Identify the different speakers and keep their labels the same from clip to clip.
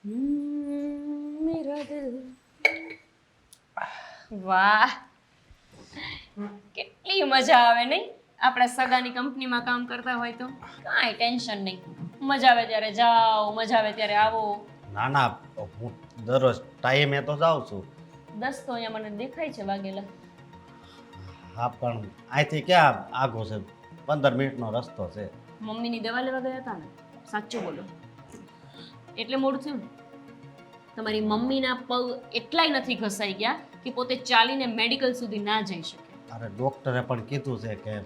Speaker 1: मेरा दिल વાહ કેટલી મજા આવે નહીં આપણા સગાની કંપનીમાં કામ કરતા હોય તો કાંઈ ટેન્શન નહીં મજા આવે ત્યારે જાઓ મજા આવે ત્યારે આવો
Speaker 2: ના ના હું દરરોજ ટાઈમે તો જાઉં છું
Speaker 1: 10 તો અહીંયા મને દેખાય છે વાગેલા
Speaker 2: હા પણ અહીંથી ક્યાં આગો છે 15 મિનિટનો રસ્તો છે
Speaker 1: મમ્મીની દવા લેવા ગયા હતા ને સાચું બોલો એટલે મોડું થયું ને તમારી મમ્મીના પગ એટલાય નથી ઘસાઈ ગયા કે પોતે ચાલીને મેડિકલ સુધી ના જઈ શકે
Speaker 2: અરે ડૉક્ટરે પણ કીધું છે કે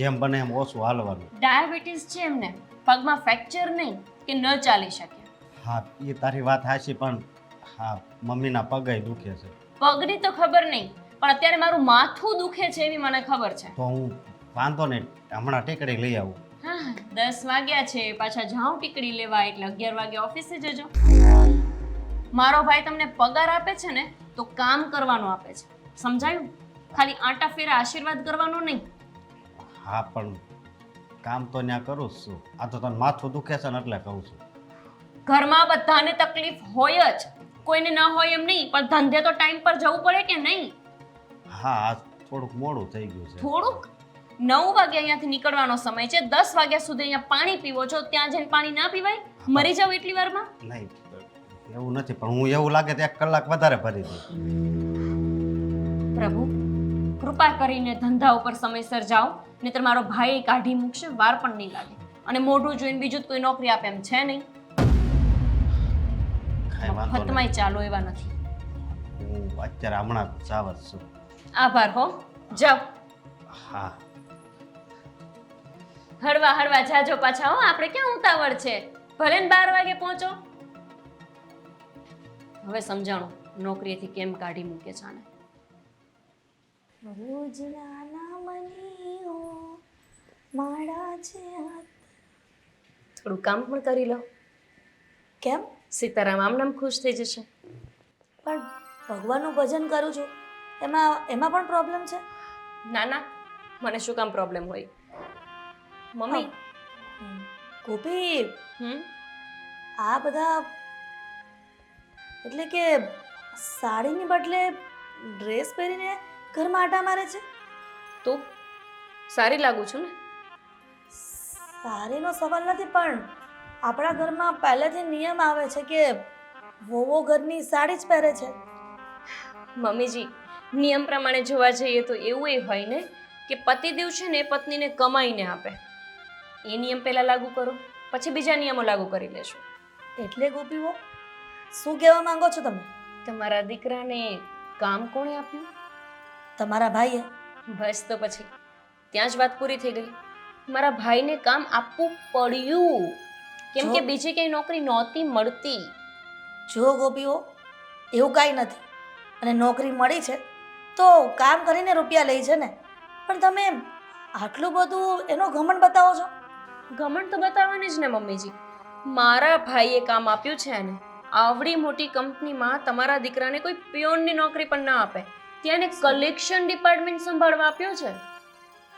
Speaker 2: જેમ બને એમ ઓછું હાલવાનું
Speaker 1: ડાયાબિટીસ છે એમને પગમાં ફ્રેક્ચર નહીં કે ન ચાલી શકે
Speaker 2: હા એ તારી વાત હાચી પણ હા મમ્મીના પગે દુખે છે
Speaker 1: પગની તો ખબર નહીં પણ અત્યારે મારું માથું દુખે છે એવી મને ખબર છે
Speaker 2: તો હું વાંધો નહીં હમણાં ટીકડી લઈ આવું
Speaker 1: હા 10 વાગ્યા છે પાછા જાઉં ટીકડી લેવા એટલે 11 વાગે ઓફિસે જજો મારો ભાઈ તમને પગાર આપે છે ને તો કામ કરવાનું આપે છે સમજાયું ખાલી આંટા ફેરા આશીર્વાદ કરવાનો નહીં
Speaker 2: હા પણ કામ તો ત્યાં કરું જ છું આ તો તને માથું દુખે છે ને એટલે કહું છું
Speaker 1: ઘરમાં બધાને તકલીફ હોય જ કોઈને ન હોય એમ નહીં પણ ધંધે તો ટાઈમ પર જવું પડે કે નહીં
Speaker 2: હા આજ થોડુંક મોડું થઈ ગયું છે
Speaker 1: થોડુંક 9 વાગે અહીંયાથી નીકળવાનો સમય છે 10 વાગ્યા સુધી અહીંયા પાણી પીવો છો ત્યાં જઈને પાણી ના પીવાય મરી જાવ એટલી વારમાં
Speaker 2: નહીં એવું નથી પણ હું એવું લાગે તો 1 કલાક વધારે ભરી દઉં
Speaker 1: પ્રભુ કૃપા કરીને ધંધા ઉપર સમયસર જાઓ નહીતર મારો ભાઈ કાઢી મૂકશે વાર પણ નહીં લાગે અને મોઢું જોઈને બીજું જ કોઈ નોકરી આપે એમ છે નહીં
Speaker 2: કાંઈ વાંધો નહીં
Speaker 1: ખતમાય ચાલો એવા નથી
Speaker 2: હું અત્યારે હમણાં જાવ જ છું
Speaker 1: આભાર હો જાઓ
Speaker 2: હા
Speaker 1: હળવા હળવા જાજો પાછા હો આપણે ક્યાં ઉતાવળ છે ભલે ને 12 વાગે પહોંચો હવે સમજાણું નોકરીએથી કેમ કાઢી મૂકે છે આને રોજ નાના મનીઓ માડા છે થોડું કામ પણ કરી લો
Speaker 3: કેમ
Speaker 1: સીતારામ આમ નામ ખુશ થઈ જશે
Speaker 3: પણ ભગવાનનું ભજન કરું છું એમાં પણ પ્રોબ્લેમ છે
Speaker 1: ના ના મને શું કામ પ્રોબ્લેમ હોય મમ્મી
Speaker 3: ગોપી
Speaker 1: હમ
Speaker 3: આ બધા એટલે કે સાડીની બદલે ડ્રેસ પહેરીને ઘરમાં આટા મારે છે
Speaker 1: તો સારી લાગુ છું ને
Speaker 3: સારીનો સવાલ નથી પણ આપણા ઘરમાં પહેલેથી નિયમ આવે છે કે વહુઓ ઘરની સાડી જ પહેરે છે
Speaker 1: મમ્મીજી નિયમ પ્રમાણે જોવા જઈએ તો એવું એ હોય ને કે પતિદેવ છે ને પત્નીને કમાઈને આપે એ નિયમ પહેલા લાગુ કરો પછી બીજા નિયમો લાગુ કરી લેશો
Speaker 3: એટલે ગોપીઓ શું કહેવા માંગો છો તમે
Speaker 1: તમારા દીકરાને કામ કોણે આપ્યું
Speaker 3: તમારા ભાઈએ
Speaker 1: બસ તો પછી ત્યાં જ વાત પૂરી થઈ ગઈ મારા ભાઈને કામ આપવું પડ્યું કેમ કે બીજી કઈ નોકરી નહોતી મળતી
Speaker 3: જો ગોપીઓ એવું કાંઈ નથી અને નોકરી મળી છે તો કામ કરીને રૂપિયા લે છે ને પણ તમે આટલું બધું એનો ઘમંડ બતાવો છો
Speaker 1: ઘમંડ તો બતાવવાની જ ને મમ્મીજી મારા ભાઈએ કામ આપ્યું છે ને આવડી મોટી કંપનીમાં તમારા દીકરાને કોઈ પિયોનની નોકરી પણ ના આપે ત્યાં એને કલેક્શન ડિપાર્ટમેન્ટ સંભાળવા આપ્યો છે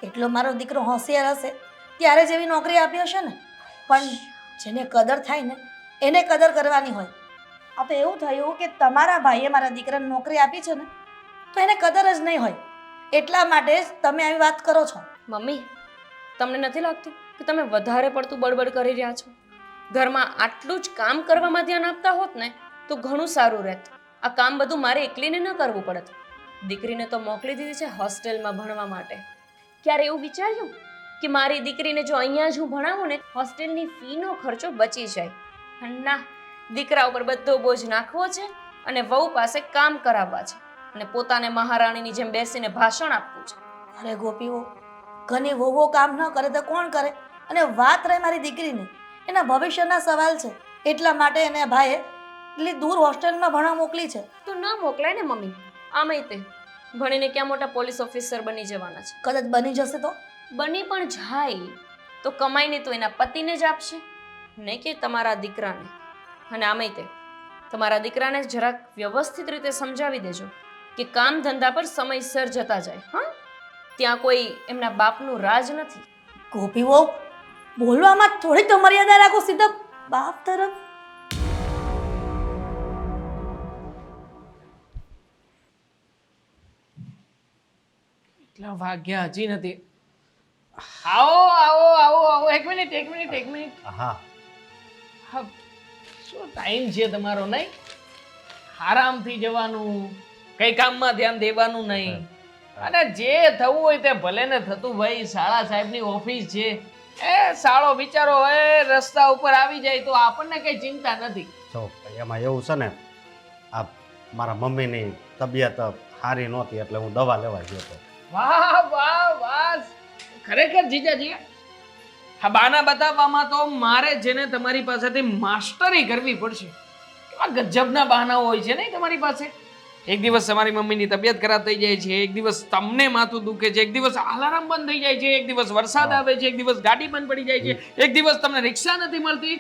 Speaker 3: એટલો મારો દીકરો હોશિયાર હશે ત્યારે જ એવી નોકરી આપી હશે ને પણ જેને કદર થાય ને એને કદર કરવાની હોય આ તો એવું થયું કે તમારા ભાઈએ મારા દીકરાને નોકરી આપી છે ને તો એને કદર જ નહીં હોય એટલા માટે જ તમે આવી વાત કરો છો
Speaker 1: મમ્મી તમને નથી લાગતું કે તમે વધારે પડતું બડબડ કરી રહ્યા છો ઘરમાં આટલું જ કામ કરવામાં ધ્યાન આપતા હોત ને તો ઘણું સારું રહેત આ કામ બધું મારે એકલીને ન કરવું પડત દીકરીને તો મોકલી દીધી છે હોસ્ટેલમાં ભણવા માટે ક્યારે એવું વિચાર્યું કે મારી દીકરીને જો અહીંયા જ હું ભણાવું ને હોસ્ટેલની ફીનો ખર્ચો બચી જાય ના દીકરા ઉપર બધો બોજ નાખવો છે અને વહુ પાસે કામ કરાવવા છે અને પોતાને મહારાણીની જેમ બેસીને ભાષણ આપવું છે
Speaker 3: અરે ગોપીઓ ઘણી વહુઓ કામ ન કરે તો કોણ કરે અને વાત રહે મારી દીકરીને એના ભવિષ્યના સવાલ છે એટલા માટે એને ભાઈએ એટલી દૂર હોસ્ટેલમાં ભણવા મોકલી છે
Speaker 1: તો ન મોકલાય ને મમ્મી આમાંય તે ભણીને ક્યાં મોટા પોલીસ ઓફિસર બની જવાના છે
Speaker 3: કદાચ બની જશે તો
Speaker 1: બની પણ જાય તો કમાઈને તો એના પતિને જ આપશે નહીં કે તમારા દીકરાને અને આમાંય તે તમારા દીકરાને જરાક વ્યવસ્થિત રીતે સમજાવી દેજો કે કામ ધંધા પર સમયસર જતા જાય હા ત્યાં કોઈ એમના બાપનું રાજ નથી
Speaker 3: ગોપીઓ બોલવામાં થોડી તો મર્યાદા રાખો સીધા બાપ તરફ
Speaker 4: કેટલા વાગ્યા હજી નથી. આવો આવો આવો આવો, એક મિનિટ.
Speaker 2: હા
Speaker 4: હા, શું ટાઈમ છે તમારો? નહીં, આરામથી જવાનું, કઈ કામમાં ધ્યાન દેવાનું નહીં. અને જે થવું હોય તે ભલે ને થતું ભાઈ. શાળા સાહેબની ઓફિસ છે, એ સાળો બિચારો એ રસ્તા ઉપર આવી જાય તો આપણને કઈ ચિંતા નથી.
Speaker 2: જો એમાં એવું છે ને, આ મારા મમ્મીની તબિયત સારી નહોતી એટલે હું દવા લેવા ગયો હતો.
Speaker 4: વાહ વાહ વાહ, ખરેખર જીજાજી, હા બાના બતાવવામાં તો મારે જેને તમારી પાસેથી માસ્ટરી કરવી પડશે. કેવા ગજબના બહાનાઓ હોય છે નહીં તમારી પાસે. એક દિવસ તમારી મમ્મીની તબિયત ખરાબ થઈ જાય છે, એક દિવસ તમને માથું દુખે છે, એક દિવસ અલાર્મ બંધ થઈ જાય છે, એક દિવસ વરસાદ આવે છે, એક દિવસ ગાડી બંધ પડી જાય છે, એક દિવસ તમને રિક્ષા નથી મળતી.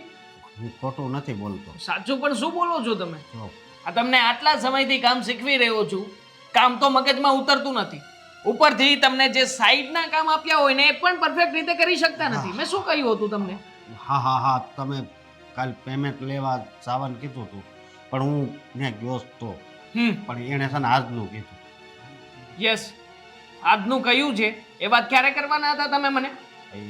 Speaker 2: હું ખોટું નથી બોલતો.
Speaker 4: સાચું પણ શું બોલો છો તમે?
Speaker 2: જો
Speaker 4: આ તમને આટલા સમયથી કામ શીખવી રહ્યો છું, કામ તો મગજમાં ઉતરતું નથી. ઉપરથી તમને જે સાઈડના કામ આપ્યા હોય ને એ પણ પરફેક્ટ રીતે કરી શકતા નથી. મેં શું કહ્યું હતું તમને?
Speaker 2: હા તમે કાલ પેમેન્ટ લેવા જવાનું કીધું હતું પણ હું ત્યાં ગયો તો, પણ એણે છે ને આજનું કીધું.
Speaker 4: યસ, આજનું કયું છે એ વાત ક્યારે કરવાના હતા તમે મને?
Speaker 2: એ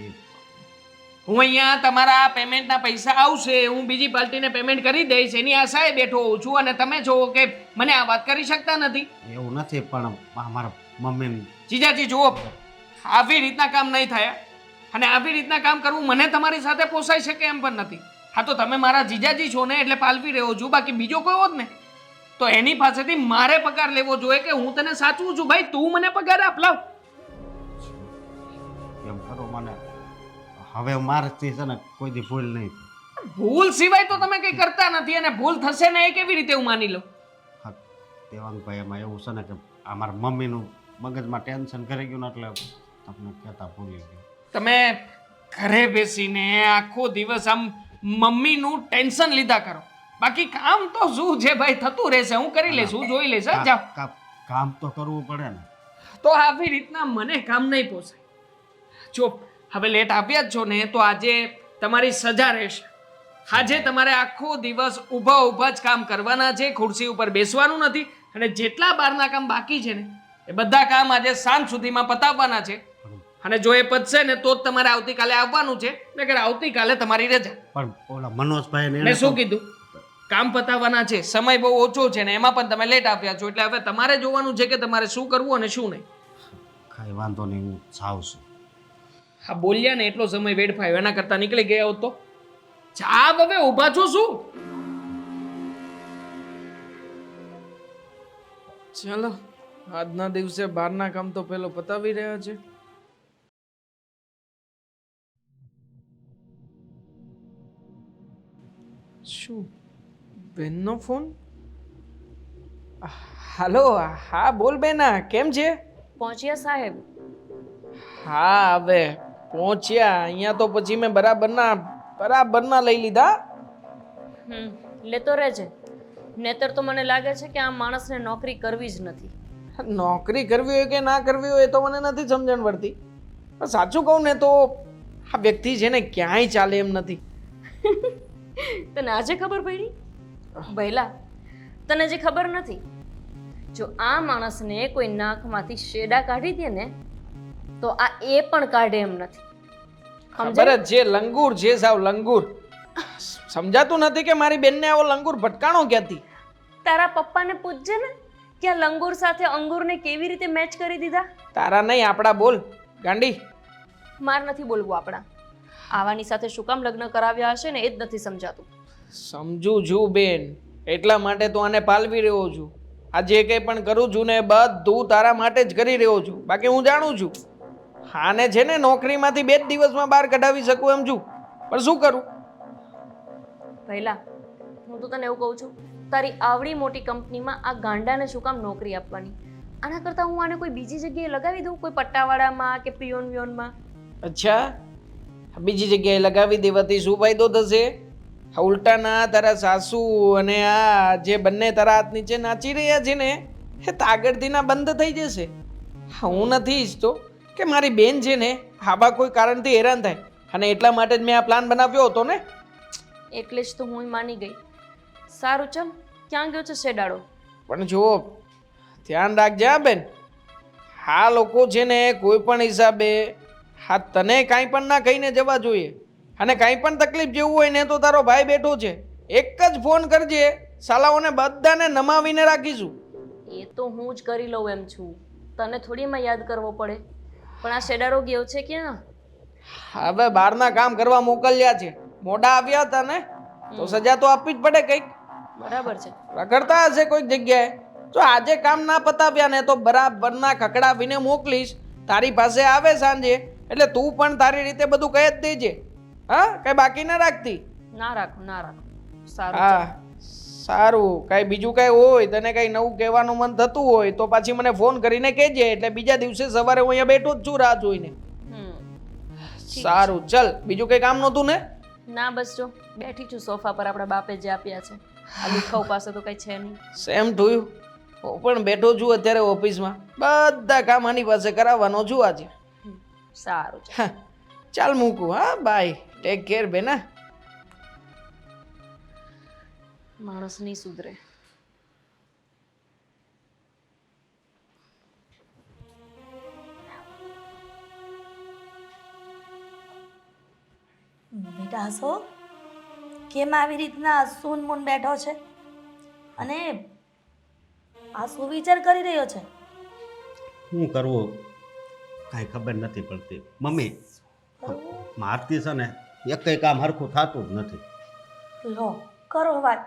Speaker 4: હું અહીંયા તમારા પેમેન્ટના પૈસા આવશે, હું બીજી પાર્ટીને પેમેન્ટ કરી દઈશ એની આશાએ બેઠો હોઉં છું, અને તમે જો કે મને આ વાત કરી શકતા નથી.
Speaker 2: એવું નથી પણ મારા મમ્મી.
Speaker 4: જીજાજી જુઓ, આવી રીતના કામ નહીં થાય, અને આવી રીતના કામ કરવું મને તમારી સાથે પોસાઈ શકે એમ પણ નથી. હા તો તમે મારા જીજાજી છો ને એટલે પાલવી રહ્યો છું, બાકી બીજો કોઈ હોત ને તો એની પાસેથી મારે પગાર લેવો જોઈએ કે હું તને સાચવું છું ભાઈ, તું મને પગાર આપ લાવ.
Speaker 2: એમ કરો મને, હવે મારાથી છે ને કોઈ દી ભૂલ નહીં.
Speaker 4: ભૂલ સિવાય તો તમે કઈ કરતા નથી, અને ભૂલ થશે ને એ કેવી રીતે હું માની લઉં?
Speaker 2: હા દેવાંગભાઈ, એમાં એવું છે ને કે આ મારા મમ્મીનું મગજમાં ટેન્શન કરી ગયું ને એટલે તમને કહેતા ભૂલી ગયો.
Speaker 4: તમે ઘરે બેસીને આખો દિવસ આમ મમ્મીનું ટેન્શન લીધા કરો, બાકી કામ તો શું છે ભાઈ, થતું રહેશે, હું કરી લઈશ, હું જોઈ લઈશ. હા, જાઓ.
Speaker 2: કામ તો કરવું પડે ને.
Speaker 4: તો આવી રીતના મને કામ નહીં પોસાય. જો હવે લેટ આપ્યા જ છો ને તો આજે તમારી સજા રહેશે. આજે તમારે આખો દિવસ ઊભા ઊભા જ કામ કરવાના છે, ખુરશી ઉપર બેસવાનું નથી, અને જેટલા બહારના કામ બાકી છે ને એ બધા કામ આજે સાંજ સુધીમાં પતાવવાના છે. અને જો એ પતશે ને તો જ તમારે આવતીકાલે આવવાનું છે, નકર આવતીકાલે તમારી રજા.
Speaker 2: પણ ઓલા મનોજભાઈ ને
Speaker 4: મેં શું કીધું? કામ પતાવવાના છે, સમય બહુ ઓછો છે ને એમાં પણ તમે લેટ આપ્યા છો, એટલે હવે તમારે જોવાનું છે કે તમારે શું કરવું અને શું નહીં.
Speaker 2: કાંઈ વાંધો નહીં, હું જાઉં છું.
Speaker 4: હા બોલ્યા ને એટલો સમય વેડફાયો, એના કરતા નીકળી ગયા હોત તો. જા હવે, ઊભા છો શું? ચાલો, આજના દિવસે બહારના કામ તો પેલો પતાવી રહ્યા છે. શું બેનનો ફોન? હાલો, હા બોલ બેના, કેમ છે?
Speaker 1: પહોંચ્યા સાહેબ?
Speaker 4: હા હવે પહોંચ્યા. અહીંયા તો પછી મેં બરાબરના લઈ લીધા.
Speaker 1: લેતો રહેજે, નહીતર તો મને લાગે છે કે આ માણસને નોકરી કરવી જ નથી.
Speaker 4: નોકરી કરવી હોય કે ના કરવી હોય એ તો મને નથી સમજણ પડતી, પણ સાચું કહું ને તો આ વ્યક્તિ છે ને ક્યાંય ચાલે એમ નથી.
Speaker 1: તને આજે ખબર પડી? ભઈલા, તને જે ખબર નથી, જો આ માણસને કોઈ નાકમાંથી શેડા કાઢી દે ને તો આ એ પણ કાઢે એમ નથી.
Speaker 4: ખબર જ છે, લંગૂર છે, સાવ લંગૂર. સમજાતું નથી કે મારી બેનને આવો લંગૂર ભટકાણો ક્યાંથી?
Speaker 1: તારા પપ્પાને પૂછજે ને કે આ લંગૂર સાથે અંગૂરને કેવી રીતે મેચ કરી દીધા.
Speaker 4: તારા નહીં, આપણા બોલ ગાંડી.
Speaker 1: માર નથી બોલવું આપણા. આવાની સાથે શું કામ લગ્ન કરાવ્યા હશે ને એ જ નથી સમજાતું.
Speaker 4: સમજુ છું બેન, એટલા માટે તો આને પાલવી રહ્યો છું. આ જે કંઈ પણ કરું છું ને બધું તારા માટે જ કરી રહ્યો છું, બાકી હું જાણું છું આને છે ને નોકરીમાંથી 2 જ દિવસમાં બહાર કઢાવી શકું એમ છું, પણ શું કરું?
Speaker 1: પહેલા હું તો તને એવું કહું છું, તારી આવડી મોટી કંપનીમાં આ ગાંડાને શું કામ નોકરી આપવાની? આના કરતાં હું આને કોઈ બીજી જગ્યાએ લગાવી દઉં, કોઈ પટ્ટાવાળામાં કે પિયોન વિયોનમાં.
Speaker 4: અચ્છા, બીજી જગ્યાએ લગાવી દેવાથી શું ફાયદો થશે? ઉલટાના તારા સાસુ અને આ જે બંને તારા હાથ નીચે નાચી રહ્યા છે ને એ તાગડથી ના બંધ થઈ જશે. હું નથી ઈચ્છતો કે મારી બેન છે ને આવા કોઈ કારણથી હેરાન થાય, અને એટલા માટે જ મેં આ પ્લાન બનાવ્યો હતો ને.
Speaker 1: એટલે જ તો હું માની ગઈ. સારું ચાલ, ક્યાં ગયો છે શેડાળો?
Speaker 4: પણ જો ધ્યાન રાખજે હા બેન, આ લોકો છે ને કોઈ પણ હિસાબે હા તને કાંઈ પણ ના કહીને જવા જોઈએ અને કાંઈ પણ તકલીફ જેવું હોય ને તો તારો ભાઈ બેઠો છે એક જ ફોન કરજે સાલાઓને બધાને નમાવીને રાખીશું
Speaker 1: એ તો હું જ કરી લઉં એમ છું, તને થોડી માં યાદ કરવો પડે. પણ આ શેડારો ગયો છે ક્યાં?
Speaker 4: હવે બહારના કામ કરવા મોકલ્યા છે, મોડા આવ્યા હતા ને તો સજા તો આપવી જ પડે કંઈક.
Speaker 1: બરાબર છે.
Speaker 4: રખડતા હશે કોઈક જગ્યાએ. જો આજે કામ ના પતાવ્યા ને તો બરાબરના ખકડાવીને મોકલીશ તારી પાસે આવે સાંજે એટલે તું પણ તારી રીતે બધું કહી જ દેજે. હા કઈ બાકી ના રાખતી.
Speaker 1: ના રાખો ના રાખો. સારું
Speaker 4: હા
Speaker 1: ચાલો.
Speaker 4: સારું કઈ બીજું કઈ હોય તને કઈ નવું કહેવાનું મન થતું હોય તો પાછી મને ફોન કરીને કહેજે એટલે બીજા દિવસે સવારે હું અહીંયા બેઠો જ છું રાહ જોઈને. સારું ચલ બીજું કઈ કામ નહોતું ને?
Speaker 1: ના બસ જો બેઠી છું સોફા પર, આપણા બાપે જે આપ્યા છે. આ લુખાઉ પાસે તો કઈ છે નહીં.
Speaker 4: સેમ થયું. હું પણ બેઠો છું અત્યારે ઓફિસમાં, બધા કામ આની પાસે કરાવવાનો છું આજે.
Speaker 1: સારું ચાલો.
Speaker 4: હા, ચાલ મૂકું. હા બાય, ટેક કેર બેના.
Speaker 1: માણસ નહીં સુધરે.
Speaker 3: બેટા હસો કેમ આવી રીતના સૂન મૂન બેઠો છે અને આ શું વિચાર કરી રહ્યો છે?
Speaker 2: શું કરવું કાંઈ ખબર નથી પડતી મમ્મી. મારતી છે ને એકય કામ હરખું થતું જ નથી.
Speaker 3: લો કરો વાત.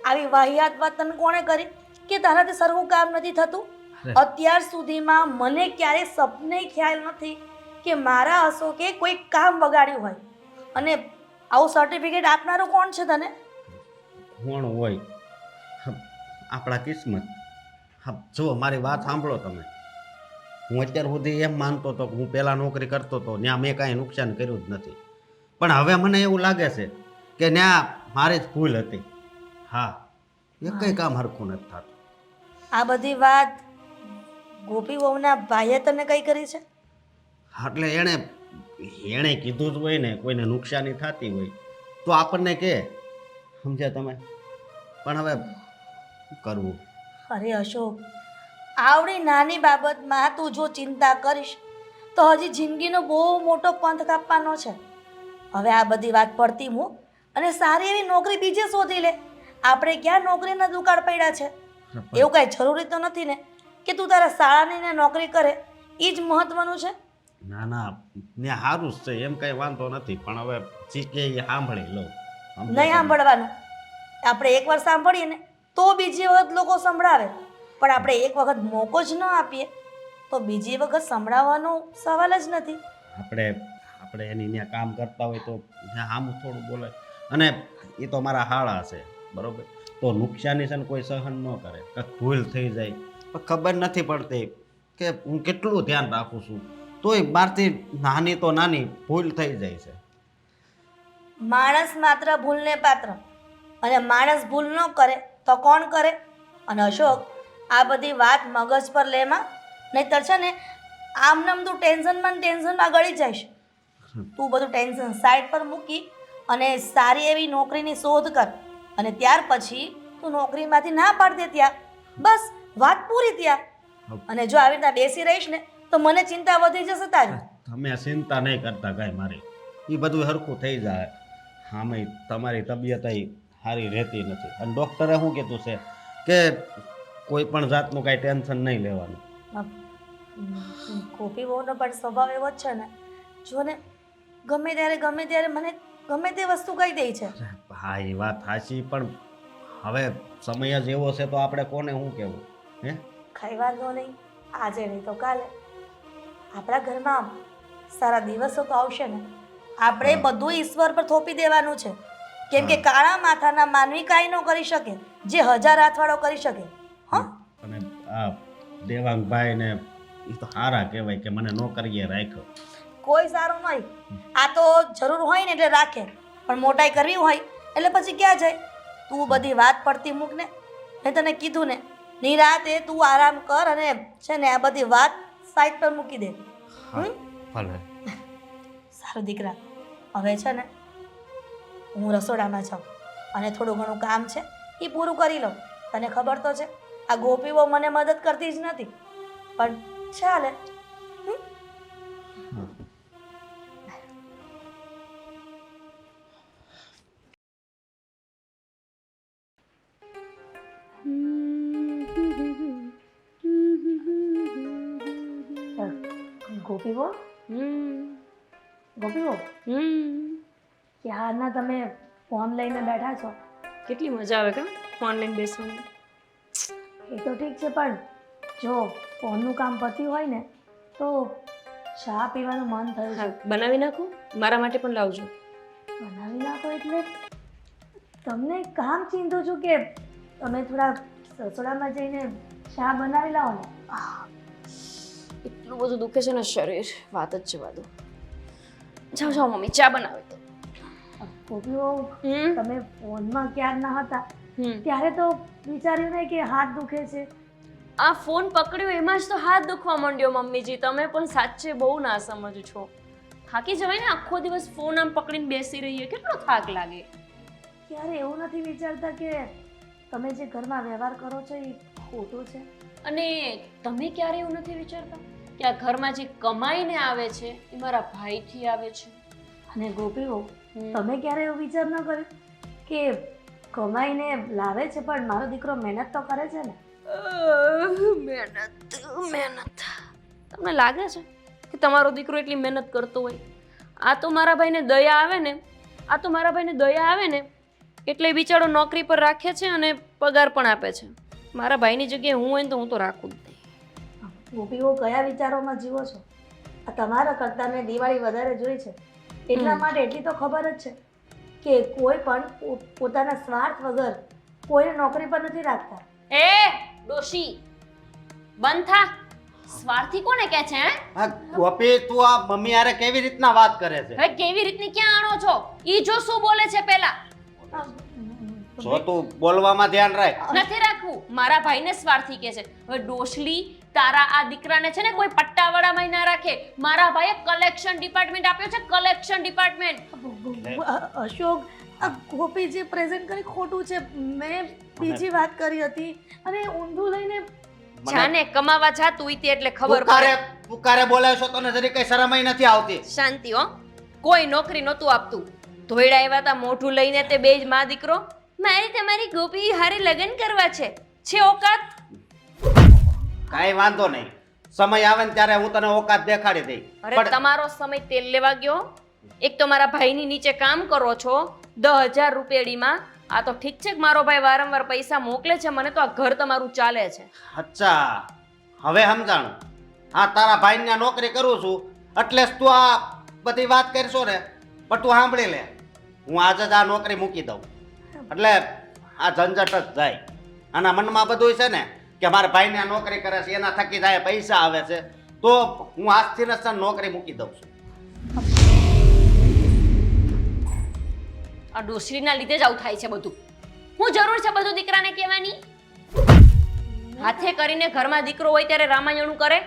Speaker 3: આવી વાહિયાત વાત તને કોણે કરી કે તારાથી સરખું કામ નથી થતું? અત્યાર સુધીમાં મને ક્યારે સપને ખ્યાલ નથી કે મારા અશોકે કોઈ કામ બગાડ્યું હોય. અને આવું સર્ટિફિકેટ આપનારું કોણ છે તને?
Speaker 2: કોણ હોય? આપણા કિસ્મત. હા જો મારી વાત સાંભળો તમે. હું અત્યાર સુધી એમ માનતો હતો કે હું પહેલાં નોકરી કરતો હતો ત્યાં મેં કાંઈ નુકસાન કર્યું જ નથી, પણ હવે મને એવું લાગે છે કે ત્યાં મારી જ ભૂલ હતી. હા એકય કામ હરખું નથી થતું.
Speaker 3: આ બધી વાત ગોપી વહુના ભાઈએ તને કઈ કરી છે?
Speaker 2: એટલે એણે કીધું જ હોય ને, કોઈને નુકસાની થતી હોય તો આપણને કહે, સમજ્યા તમે? પણ હવે શું કરવું?
Speaker 3: અરે અશોક, આવડી નાની બાબતમાં તું જો ચિંતા કરીશ તો હજી જિંદગીનો બહુ મોટો પંથ કાપવાનો છે. હવે આ બધી વાત પડતી મૂક અને સારી એવી નોકરી બીજે શોધી લે. આપણે ક્યાં નોકરીના દુકાળ પડ્યા છે? એવું કાંઈ જરૂરી તો નથી ને કે તું તારા શાળાની નોકરી કરે, એ જ મહત્વનું છે?
Speaker 2: ના ના ને સારું જ છે, એમ કંઈ વાંધો નથી, પણ હવે શીખે એ સાંભળી લઉં.
Speaker 3: નહીં સાંભળવાનું. આપણે એકવાર સાંભળીએ ને તો બીજી વખત લોકો સંભળાવે, પણ આપણે એક વખત મોકો જ ન આપીએ તો બીજી વખત સંભળાવવાનો સવાલ જ નથી.
Speaker 2: આપણે એની ત્યાં કામ કરતા હોય તો ત્યાં આમ થોડું બોલે, અને એ તો મારા હાળા છે બરોબર, તો નુકસાની છે ને કોઈ સહન ન કરે. કંઈક ભૂલ થઈ જાય પણ ખબર નથી પડતી કે હું કેટલું ધ્યાન રાખું છું તોય મારથી નાની તો નાની ભૂલ થઈ જાય છે.
Speaker 3: માણસ માત્ર ભૂલને પાત્ર, અને માણસ ભૂલ ન કરે તો કોણ કરે? અને અશોક, આ બધી વાત મગજ પર લેમાં, નહીંતર છે ને આમનામ તું ટેન્શનમાં ગળી જઈશ. તું બધું ટેન્શન સાઈડ પર મૂકી અને સારી એવી નોકરીની શોધ કર, અને ત્યાર પછી તું નોકરીમાંથી ના પાડી દે ત્યાં બસ વાત પૂરી ત્યાં. અને જો આવી રીતના બેસી રહીશ ને તો મને ચિંતા વધી જશે તારી.
Speaker 2: તમે ચિંતા નહીં કરતા કાંઈ મારી, એ બધું હરખું થઈ જાય. આમે તમારી તબિયત સારી રહેતી નથી, અને ડૉક્ટરે શું કીધું છે કે કોઈ પણ જાતનું કાંઈ ટેન્શન નહીં લેવાનું.
Speaker 3: ગોપી બહુનો પણ સ્વભાવ એવો જ છે ને, જો ને ગમે ત્યારે મને ગમે તે વસ્તુ કહી દે છે.
Speaker 2: હા એ વાત સાચી, પણ હવે સમય જ એવો છે તો આપણે કોને શું કહેવું? હે
Speaker 3: કઈ વાંધો નહીં, આજે નહીં તો કાલે આપણા ઘરમાં સારા દિવસો તો આવશે ને. આપણે બધું ઈશ્વર પર થોપી દેવાનું છે, કેમ કે કાળા માથાના માનવી કાંઈ ન કરી શકે જે 1000 હાથવાળો કરી શકે. હા,
Speaker 2: અને આ દેવાંગભાઈ ને એ તો સારા કહેવાય કે મને નોકરીએ રાખ્યો.
Speaker 3: કોઈ સારું નહીં, આ તો જરૂર હોય ને એટલે રાખે, પણ મોટાઈ કરવી હોય એટલે પછી ક્યાં જાય? તું બધી વાત પડતી મૂક ને. મેં તને કીધું ને, નિરાતે તું આરામ કર અને છે ને આ બધી વાત સાઈડ પર મૂકી દે.
Speaker 2: ભલે.
Speaker 3: સારું દીકરા, હવે છે ને હું રસોડામાં જાઉં અને થોડું ઘણું કામ છે એ પૂરું કરી લઉં. તને ખબર તો છે આ ગોપીઓ મને મદદ કરતી જ નથી, પણ ચાલે. ગોપીઓ ગોપીઓ ક્યારના તમે ફોન લઈને બેઠા છો?
Speaker 1: કેટલી મજા આવે કા ફોન લઈને બેસવાની.
Speaker 3: એ તો ઠીક છે, પણ જો ફોનનું કામ પત્યું હોય ને તો ચા પીવાનું મન થયું છે.
Speaker 1: હા, બનાવી નાખું, મારા માટે પણ લાવજો.
Speaker 3: બનાવી નાખો એટલે તમને કામ ચિંતો છું કે તમે થોડા રસોડામાં જઈને ચા બનાવી લાવો ને.
Speaker 1: એટલું બધું દુખે છે ને શરીર, વાત જ જવા દો. જાઓ જાઓ મમ્મી, ચા બનાવે તો.
Speaker 3: ગોપીઓ તમે ફોનમાં ક્યાં ના હતા
Speaker 1: હમ
Speaker 3: ત્યારે તો વિચાર્યું નહીં કે હાથ દુખે છે.
Speaker 1: આ ફોન પકડ્યો એમાં જ તો હાથ દુખવા માંડ્યો મમ્મીજી. તમે પણ સાચે બહુ ના સમજો છો. થાકી જવાય ને, આખો દિવસ ફોન આમ પકડીને બેસી રહીએ, કેટલો થાક લાગે.
Speaker 3: ત્યારે એવું નથી વિચારતા કે તમે જે ઘરમાં વ્યવહાર કરો છો એ ખોટું છે?
Speaker 1: અને તમે ક્યારે એવું નથી વિચારતા કે આ ઘરમાં જે કમાઈને આવે છે એ મારા ભાઈથી આવે છે?
Speaker 3: અને ગોપીઓ તમે ક્યારે એવું વિચાર ન કર્યો કે કમાઈને લાવે છે પણ મારો દીકરો મહેનત તો કરે છે ને?
Speaker 1: મહેનત તમને લાગે છે કે તમારો દીકરો એટલી મહેનત કરતો હોય? આ તો મારા ભાઈને દયા આવે ને એટલે બિચારો નોકરી પર રાખે છે અને પગાર પણ આપે છે. મારા ભાઈની જગ્યાએ હું હોય ને તો હું તો રાખું જ નહીં.
Speaker 3: ગોપીઓ કયા વિચારોમાં જીવો છો? આ તમારા કરતાં મેં દિવાળી વધારે જોઈ છે એટલા માટે એટલી તો ખબર જ છે કે કોઈ પણ પોતાના સ્વાર્થ વગર કોઈને નોકરી પર નથી રાખતા.
Speaker 1: એ ડોશી બંધ થા. સ્વાર્થી કોને કહે છે?
Speaker 2: હા ગોપી, તું આ મમ્મી હારે કેવી રીતના વાત કરે છે?
Speaker 1: હવે કેવી રીતની ક્યાં આણો છો? ઈ જો શું બોલે છે પેલા.
Speaker 2: જો તું બોલવામાં ધ્યાન રાખ.
Speaker 1: નથી રાખવું. મારા ભાઈને સ્વાર્થી કહે છે. હવે ડોશલી, તારા આ દીકરાને છે ને કોઈ પટ્ટાવાળામાં ના રાખે. મારા ભાઈએ કલેક્શન ડિપાર્ટમેન્ટ આપ્યો છે, કલેક્શન ડિપાર્ટમેન્ટ.
Speaker 3: અશોક, આ ગોપી જે પ્રેઝન્ટ કરી ખોટું છે. મેં બીજી વાત કરી હતી અને ઊંધું લઈને
Speaker 1: જાને કમાવા જા તું ઈતે એટલે ખબર પડે.
Speaker 2: પુકારે બોલાવ છો તને જરી કઈ શરમય નથી આવતી.
Speaker 1: શાંતિ હો. કોઈ નોકરી નહોતું આપતું. ધોઈડા આવ્યા તા મોઢું લઈને તે બે જ માં દીકરો. મારે તમારી ગોપી હારે લગ્ન કરવા છે ઓકાત?
Speaker 2: કાઈ વાંધો નહીં, સમય આવે ને ત્યારે હું તને ઓકાત દેખાડી દઈ.
Speaker 1: અરે તમારો સમય તેલ લેવા ગયો. એક તો મારા ભાઈની નીચે કામ કરો છો 10,000 રૂપિયાડીમાં. આ તો ઠીક છે કે મારો ભાઈ વારંવાર પૈસા મોકલે છે મને, તો આ ઘર તમારું ચાલે છે.
Speaker 2: અચ્છા, હવે સમજાણું. હા, તારા ભાઈને નોકરી કરું છું એટલે જ તું આ બધી વાત કરશો ને. પણ તું સાંભળી લે, હું આજે જ આ નોકરી મૂકી દઉં એટલે આ ઝંઝટ જ જાય. આના મનમાં બધું છે ને કે મારા ભાઈને નોકરી કરે છે, એના થકી જાય પૈસા આવે છે, તો હું આજથી ને નોકરી મૂકી દઉં છું.
Speaker 1: આ ડોસરીના લીધે જ આવું થાય છે બધું. હું જરૂર છે બધું દીકરાને કહેવાની? હાથે કરીને ઘરમાં દીકરો હોય ત્યારે રામાયણું કરે.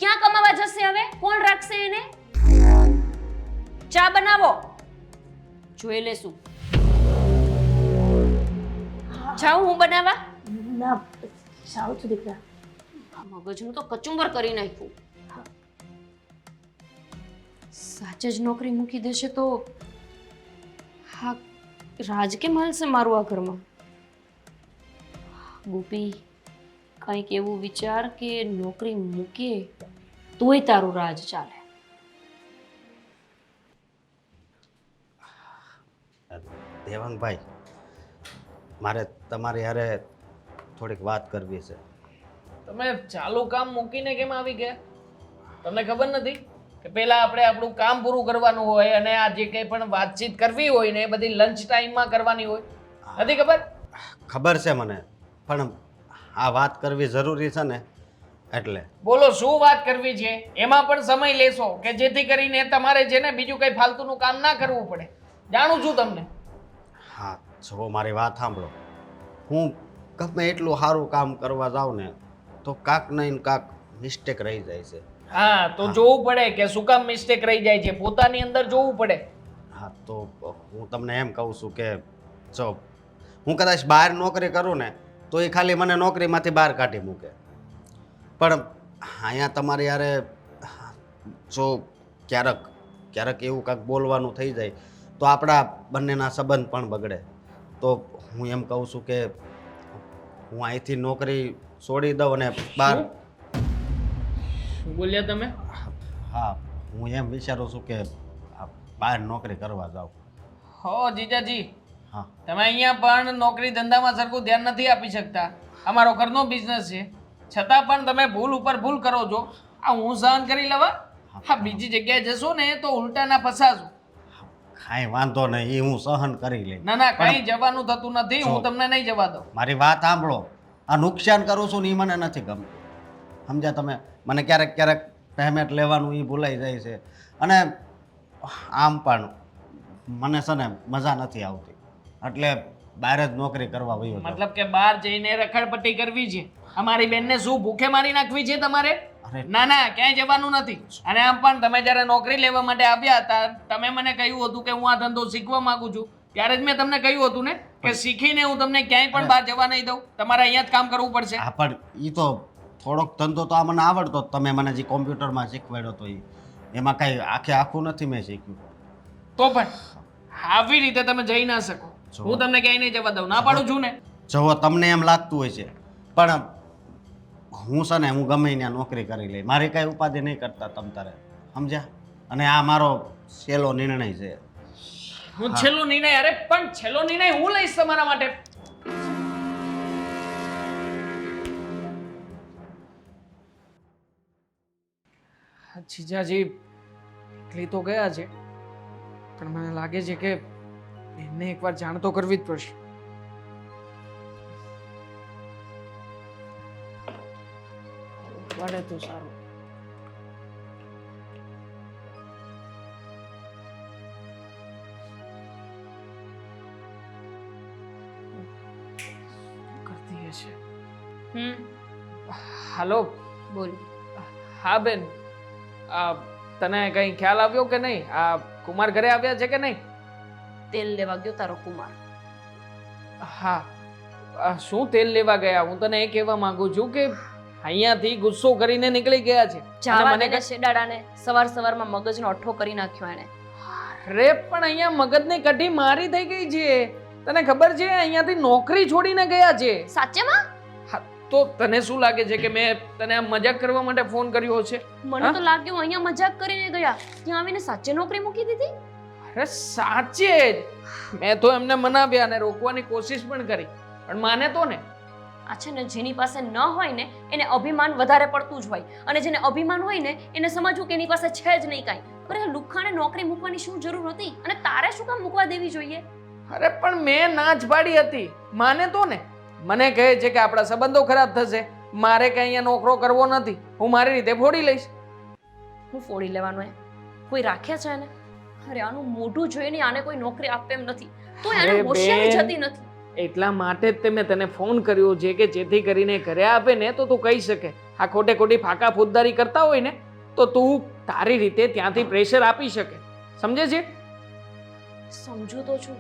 Speaker 1: ક્યાં કમાવા જશે હવે? કોણ રાખશે એને? ચા બનાવો, જોઈ લેશું. જાઉં હું બનાવવા?
Speaker 3: ના, જાઉં છું દીકરા.
Speaker 1: મગજનું તો કચુંબર કરી નાખ્યું. સાચે જ નોકરી મૂકી દેશે તો હા, રાજ કેમ હાલશે મારું આ ઘરમાં? ગોપી, કંઈક એવું વિચાર કે નોકરી મૂકીએ તોય તારું રાજ ચાલે.
Speaker 2: દેવાંગભાઈ, મારે તમારી હારે થોડીક વાત કરવી છે.
Speaker 4: તમે ચાલુ કામ મૂકીને કેમ આવી ગયા? તમને ખબર નથી કે પહેલા આપણે આપણું કામ પૂરું કરવાનું હોય અને આ જે કંઈ પણ વાતચીત કરવી હોય ને એ બધી લંચ ટાઈમમાં કરવાની હોય? નથી ખબર?
Speaker 2: ખબર છે મને, પણ આ વાત કરવી જરૂરી છે ને એટલે.
Speaker 4: બોલો, શું વાત કરવી છે? એમાં પણ સમય લેશો કે જેથી કરીને તમારે છે ને બીજું કંઈ ફાલતુનું કામ ના કરવું પડે. જાણું છું તમને.
Speaker 2: હા, જો મારી વાત સાંભળો. હું ગમે એટલું સારું કામ કરવા જાઉં ને તો કાંક નહીં કાંક મિસ્ટેક રહી જાય છે.
Speaker 4: હા, તો જોવું પડે કે શું કામ મિસ્ટેક રહી જાય છે, પોતાની અંદર જોવું પડે.
Speaker 2: હા, તો હું તમને એમ કહું છું કે જો હું કદાચ બહાર નોકરી કરું ને તો એ ખાલી મને નોકરીમાંથી બહાર કાઢી મૂકે, પણ અહીંયા તમારે યારે જો ક્યારેક એવું કાંઈક બોલવાનું થઈ જાય તો આપણા બંનેના સંબંધ પણ બગડે. તો હું એમ કહું છું કે હું અહીંથી નોકરી છોડી દઉં અને બહાર.
Speaker 4: શું બોલ્યા તમે?
Speaker 2: હા, હું એમ વિચારું છું કે બહાર નોકરી કરવા જાઉં.
Speaker 4: હો જીજાજી,
Speaker 2: હા.
Speaker 4: તમે અહીંયા પણ નોકરી ધંધામાં સરખું ધ્યાન નથી આપી શકતા. અમારો ઘરનો બિઝનેસ છે, છતાં પણ તમે ભૂલ ઉપર ભૂલ કરો છો. આ હું સહન કરી લેવા? હા, બીજી જગ્યાએ જશો ને તો ઉલટાના ફસાશો.
Speaker 2: કાંઈ વાંધો નહીં, એ હું સહન કરી લઈશ.
Speaker 4: ના ના, કંઈ જવાનું થતું નથી. હું તમને નહીં જવા દઉં.
Speaker 2: મારી વાત સાંભળો. આ નુકસાન કરું છું ને એ મને નથી ગમતું. સમજ્યા તમે? મને ક્યારેક પેમેન્ટ લેવાનું એ ભૂલાઈ જાય છે. અને આમ પણ મને છે ને મજા નથી આવતી, એટલે બહાર જ નોકરી કરવા વયો જાઉં.
Speaker 4: મતલબ કે બહાર જઈને રખડપટ્ટી કરવી છે? અમારી બેનને શું ભૂખે મારી નાખવી છે તમારે?
Speaker 2: અરે
Speaker 4: ના ના, ક્યાંય જવાનું નથી. અને આમ પણ તમે જ્યારે નોકરી લેવા માટે આવ્યા હતા, તમે મને કહ્યું હતું કે હું આ ધંધો શીખવા માંગુ છું. ત્યારે જ મેં તમને કહ્યું હતું ને કે શીખીને હું તમને ક્યાંય પણ બહાર જવા નહીં દઉં. તમારે અહીંયા જ કામ કરવું પડશે.
Speaker 2: હા, પણ એ તો થોડોક ધંધો તો આ મને આવડતો જ. તમે મને જે કોમ્પ્યુટરમાં શીખવાડ્યો તો એમાં કાંઈ આખું નથી મેં શીખ્યું.
Speaker 4: તો પણ આવી રીતે તમે જઈ ના શકો. હું તમને ક્યાંય નહીં જવા દઉં. ના પાડું છું ને?
Speaker 2: જો તમને એમ લાગતું હોય છે, પણ હું છે ને હું ગમે ત્યાં નોકરી કરી લઈ. મારી કાંઈ ઉપાધિ નહીં કરતા તમ તારે, સમજ્યા? અને આ મારો છેલ્લો નિર્ણય છે.
Speaker 4: હું છેલ્લો નિર્ણય? અરે પણ છેલ્લો નિર્ણય હું લઈશ તમારા માટે. જીજાજી એકલી તો ગયા છે, પણ મને લાગે છે કે એમને એકવાર જાણ તો કરવી જ પડશે. વળે તો સારું. કરતી હશે. હાલો.
Speaker 1: બોલ.
Speaker 4: હા બેન, તને કઈ ખ્યાલ આવ્યો કે નહીં? આ કુમાર ઘરે આવ્યા છે કે નહીં?
Speaker 1: તેલ લેવા ગયો તારો કુમાર.
Speaker 4: હા, શું તેલ લેવા ગયા? હું તને એ કહેવા માંગુ છું કે અહીંયાથી ગુસ્સો કરીને નીકળી ગયા છે.
Speaker 1: જાવા મને શેડાડાને સવારમાં મગજનો અઠ્ઠો કરી નાખ્યો એને.
Speaker 4: અરે પણ અહીંયા મગજની કઢી મારી થઈ ગઈ છે. તને ખબર છે? અહીંયાથી નોકરી છોડીને ગયા છે.
Speaker 1: સાચેમાં?
Speaker 4: હા, તો તને શું લાગે છે કે મેં તને આ મજાક કરવા માટે ફોન કર્યો છે?
Speaker 1: મને તો લાગ્યું અહીંયા મજાક કરીને ગયા, ત્યાં આવીને સાચે નોકરી મૂકી દીધી.
Speaker 4: અરે સાચે જ. મેં તો એમને મનાવ્યા અને રોકવાની કોશિશ પણ કરી, પણ માને તો ને.
Speaker 1: આ છે ને, જેની પાસે ન હોય ને એને અભિમાન વધારે પડતું જ હોય, અને જેને અભિમાન હોય ને એને સમજવું કે એની પાસે છે જ નહીં કાંઈ. અરે લુખાને નોકરી મૂકવાની શું જરૂર હતી? અને તારે શું કામ મૂકવા દેવી જોઈએ?
Speaker 4: અરે પણ મેં ના જ પાડી હતી. માને તો ને. મને કહે છે કે આપણા સંબંધો ખરાબ થશે. મારે કઈ અહીંયા નોકરો કરવો નથી. હું મારી રીતે ફોડી લઈશ.
Speaker 1: હું ફોડી લેવાનો એ? કોઈ રાખ્યા છે એને? અરે આનું મોઢું જોઈને આને કોઈ નોકરી આપે એમ નથી, તો
Speaker 4: અરે
Speaker 1: એને હોશિયારી
Speaker 4: બેન,
Speaker 1: જતી નથી.
Speaker 4: એટલા માટે જ તે મેં તને ફોન કર્યો છે કે જેથી કરીને ઘરે આપે ને તો તું કહી શકે. આ ખોટી ફાકા ફૂદદારી કરતા હોય ને તો તું તારી રીતે ત્યાંથી પ્રેશર આપી શકે. સમજે છે?
Speaker 1: સમજુ તો છું,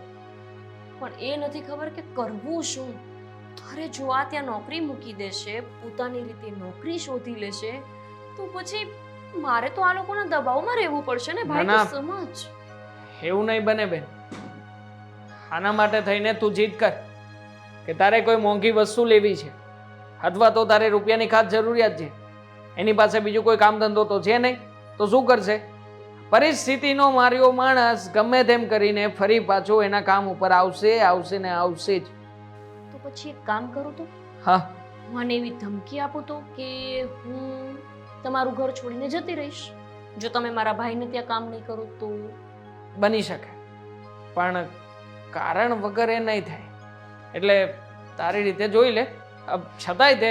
Speaker 1: પણ એ નથી ખબર કે કરવું શું. અરે જો આ ત્યાં નોકરી મૂકી દેશે, પોતાની રીતે નોકરી શોધી લેશે, તો પછી મારે તો આ લોકોના દબાવમાં રહેવું પડશે ને ભાઈ.
Speaker 4: ના,
Speaker 1: તું સમજ.
Speaker 4: એવું નહીં બને બેન. આના માટે થઈને તું જીદ કર કે તારે કોઈ મોંઘી વસ્તુ લેવી છે, અથવા તો તારે રૂપિયાની ખાસ જરૂરિયાત છે. એની પાસે બીજું કોઈ કામ ધંધો તો છે નહીં, તો શું કરશે? પરિસ્થિતિનો માર્યો માણસ ગમે તેમ કરીને ફરી પાછો એના કામ ઉપર આવશે ને આવશે જ.
Speaker 1: તો પછી એક કામ કરું તો?
Speaker 4: હા.
Speaker 1: મને એવી ધમકી આપું તો કે હું તમારું ઘર છોડીને જતી રહીશ જો તમે મારા ભાઈને ત્યાં કામ નહીં કરો તો?
Speaker 4: બની શકે, પણ કારણ વગર એ નહીં થાય. એટલે તારી રીતે જોઈ લે. છતાંય તે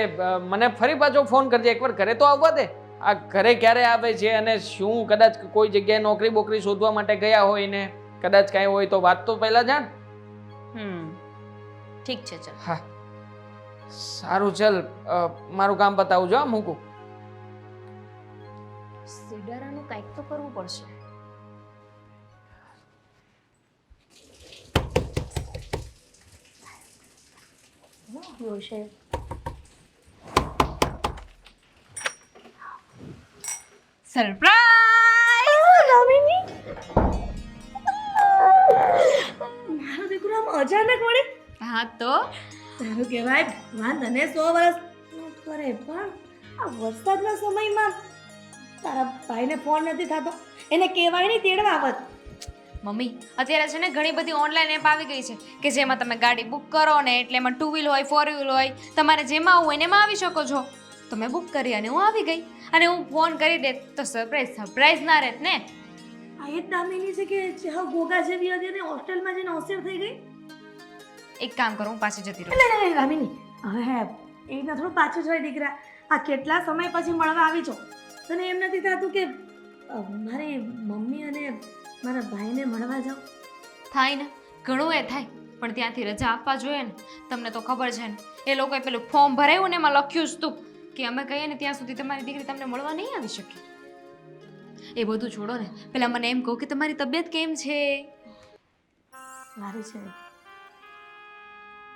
Speaker 4: મને ફરી પાછો ફોન કરજે. એકવાર ઘરે તો આવવા દે. આ ઘરે ક્યારે આવે છે અને શું કદાચ કોઈ જગ્યાએ નોકરી બોકરી શોધવા માટે ગયા હોય ને કદાચ કાંઈ હોય તો વાત તો પહેલા જાણ.
Speaker 1: ઠીક છે, ચાલ.
Speaker 4: હા સારું, ચાલ મારું કામ બતાવજો. મૂકું.
Speaker 1: સિડારાનું કંઈક તો કરવું પડશે.
Speaker 3: સરપ્રાઈઝ! મારો દીકરો આમ અચાનક મળે
Speaker 5: હા તો
Speaker 3: સારું કહેવાય. ભગવાન તને 100 વર્ષ કરે, પણ આ વરસાદના સમયમાં તારા ભાઈને ફોન નથી થતો, એને કહેવાય નહીં તેડવા આવત.
Speaker 5: મમ્મી અત્યારે છે ને ઘણી બધી ઓનલાઈન એપ આવી ગઈ છે કે જેમાં તમે ગાડી બુક કરો ને એટલે એમાં 2 વ્હીલ હોય 4 વ્હીલ હોય, તમારે જેમાં આવવું હોય ને એમાં આવી શકો છો. તો મેં બુક કરી અને હું આવી ગઈ, અને હું ફોન કરી દે તો સરપ્રાઈઝ ના રહેત ને.
Speaker 3: આ એ જ દામિની છે કે જે હાવ ગોગા જેવી હતી અને હોસ્ટેલમાં જઈને હોશિયાર થઈ ગઈ.
Speaker 5: એક કામ કરો, હું પાછી જતી રહું.
Speaker 3: નહીં દામિની, હવે હે એ રીતના થોડું પાછું જ હોય દીકરા. આ કેટલા સમય પછી મળવા આવી છો, તને એમ નથી થતું કે મારી મમ્મી અને મારા ભાઈને મળવા જાઉં?
Speaker 5: થાય ને, ઘણું એ થાય, પણ ત્યાંથી રજા આપવા જોઈએ ને. તમને તો ખબર છે ને, એ લોકોએ પેલું ફોર્મ ભરાયું ને એમાં લખ્યું જ તું કે અમે કહીએ ને ત્યાં સુધી તમારી દીકરી તમને મળવા નહીં આવી શકે. એ બધું છોડો ને, પેલા મને એમ કહો કે તમારી તબિયત કેમ છે?
Speaker 3: સારી છે,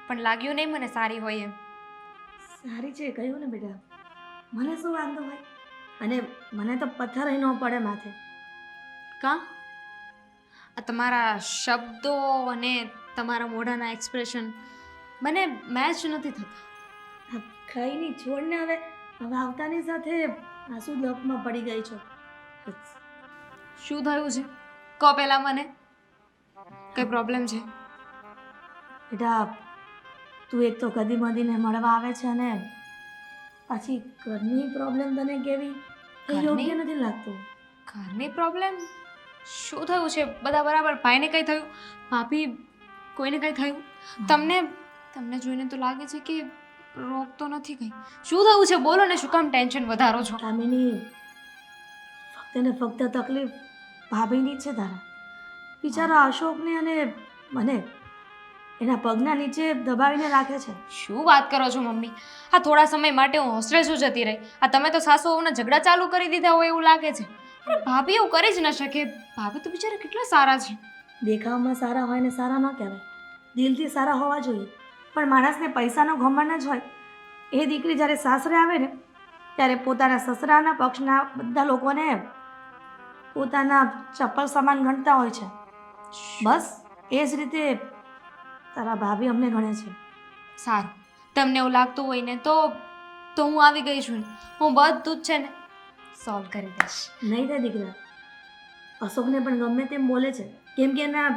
Speaker 5: પણ લાગ્યું નહીં મને સારી હોય એમ.
Speaker 3: સારી છે કહ્યું ને બેટા, મને શું વાંધો હોય? અને મને તો પથ્થર ન પડે માથે.
Speaker 5: કાં? આ તમારા શબ્દો અને તમારા મોઢાના એક્સપ્રેશન મને મેચ નથી થતા.
Speaker 3: કઈ નહીં, છોડને હવે. હવે આવતાની સાથે આંસુ લપમાં પડી ગઈ છો.
Speaker 5: શું થયું છે? કહો પહેલા મને, કઈ પ્રોબ્લેમ છે?
Speaker 3: બેટા તું એક તો કદી મદીને મળવા આવે છે અને પાછી ઘરની પ્રોબ્લેમ તને કેવી એ યોગ્ય નથી લાગતું.
Speaker 5: ઘરની પ્રોબ્લેમ? શું થયું છે? બધા બરાબર? ભાઈને કંઈ થયું? ભાભી કોઈને કંઈ થયું? તમને જોઈને તો લાગે છે કે રોગ તો નથી કંઈ. શું થયું છે? બોલો ને, શું કામ ટેન્શન વધારો છો?
Speaker 3: કામિની, ફક્ત ને ફક્ત તકલીફ ભાભીની જ છે તારા. બિચારા અશોકને અને મને એના પગના નીચે દબાવીને રાખે છે.
Speaker 5: શું વાત કરો છો મમ્મી? આ થોડા સમય માટે હું હોસ્ટેલ શું જતી રહી, આ તમે તો સાસુ વહુના ઝઘડા ચાલુ કરી દીધા હોય એવું લાગે છે. અરે ભાભી એવું કરી જ ન શકે. ભાભી તો બિચારા કેટલા સારા છે.
Speaker 3: દેખાવમાં સારા હોય ને સારા ન કહેવાય, દિલથી સારા હોવા જોઈએ. પણ માણસને પૈસાનો ઘમંડ જ હોય. એ દીકરી જ્યારે સાસરે આવે ને ત્યારે પોતાના સસરાના પક્ષના બધા લોકોને પોતાના ચપ્પલ સમાન ગણતા હોય છે. બસ એ જ રીતે તારા ભાભી અમને ગણે છે.
Speaker 5: સારું, તમને એવું લાગતું હોય ને તો હું આવી ગઈ છું ને, હું બધું જ છે ને સોલ્વ કરી દઈશ.
Speaker 3: નહીં થાય દીકરા, અશોકને પણ ગમે તેમ બોલે છે કેમ કે એના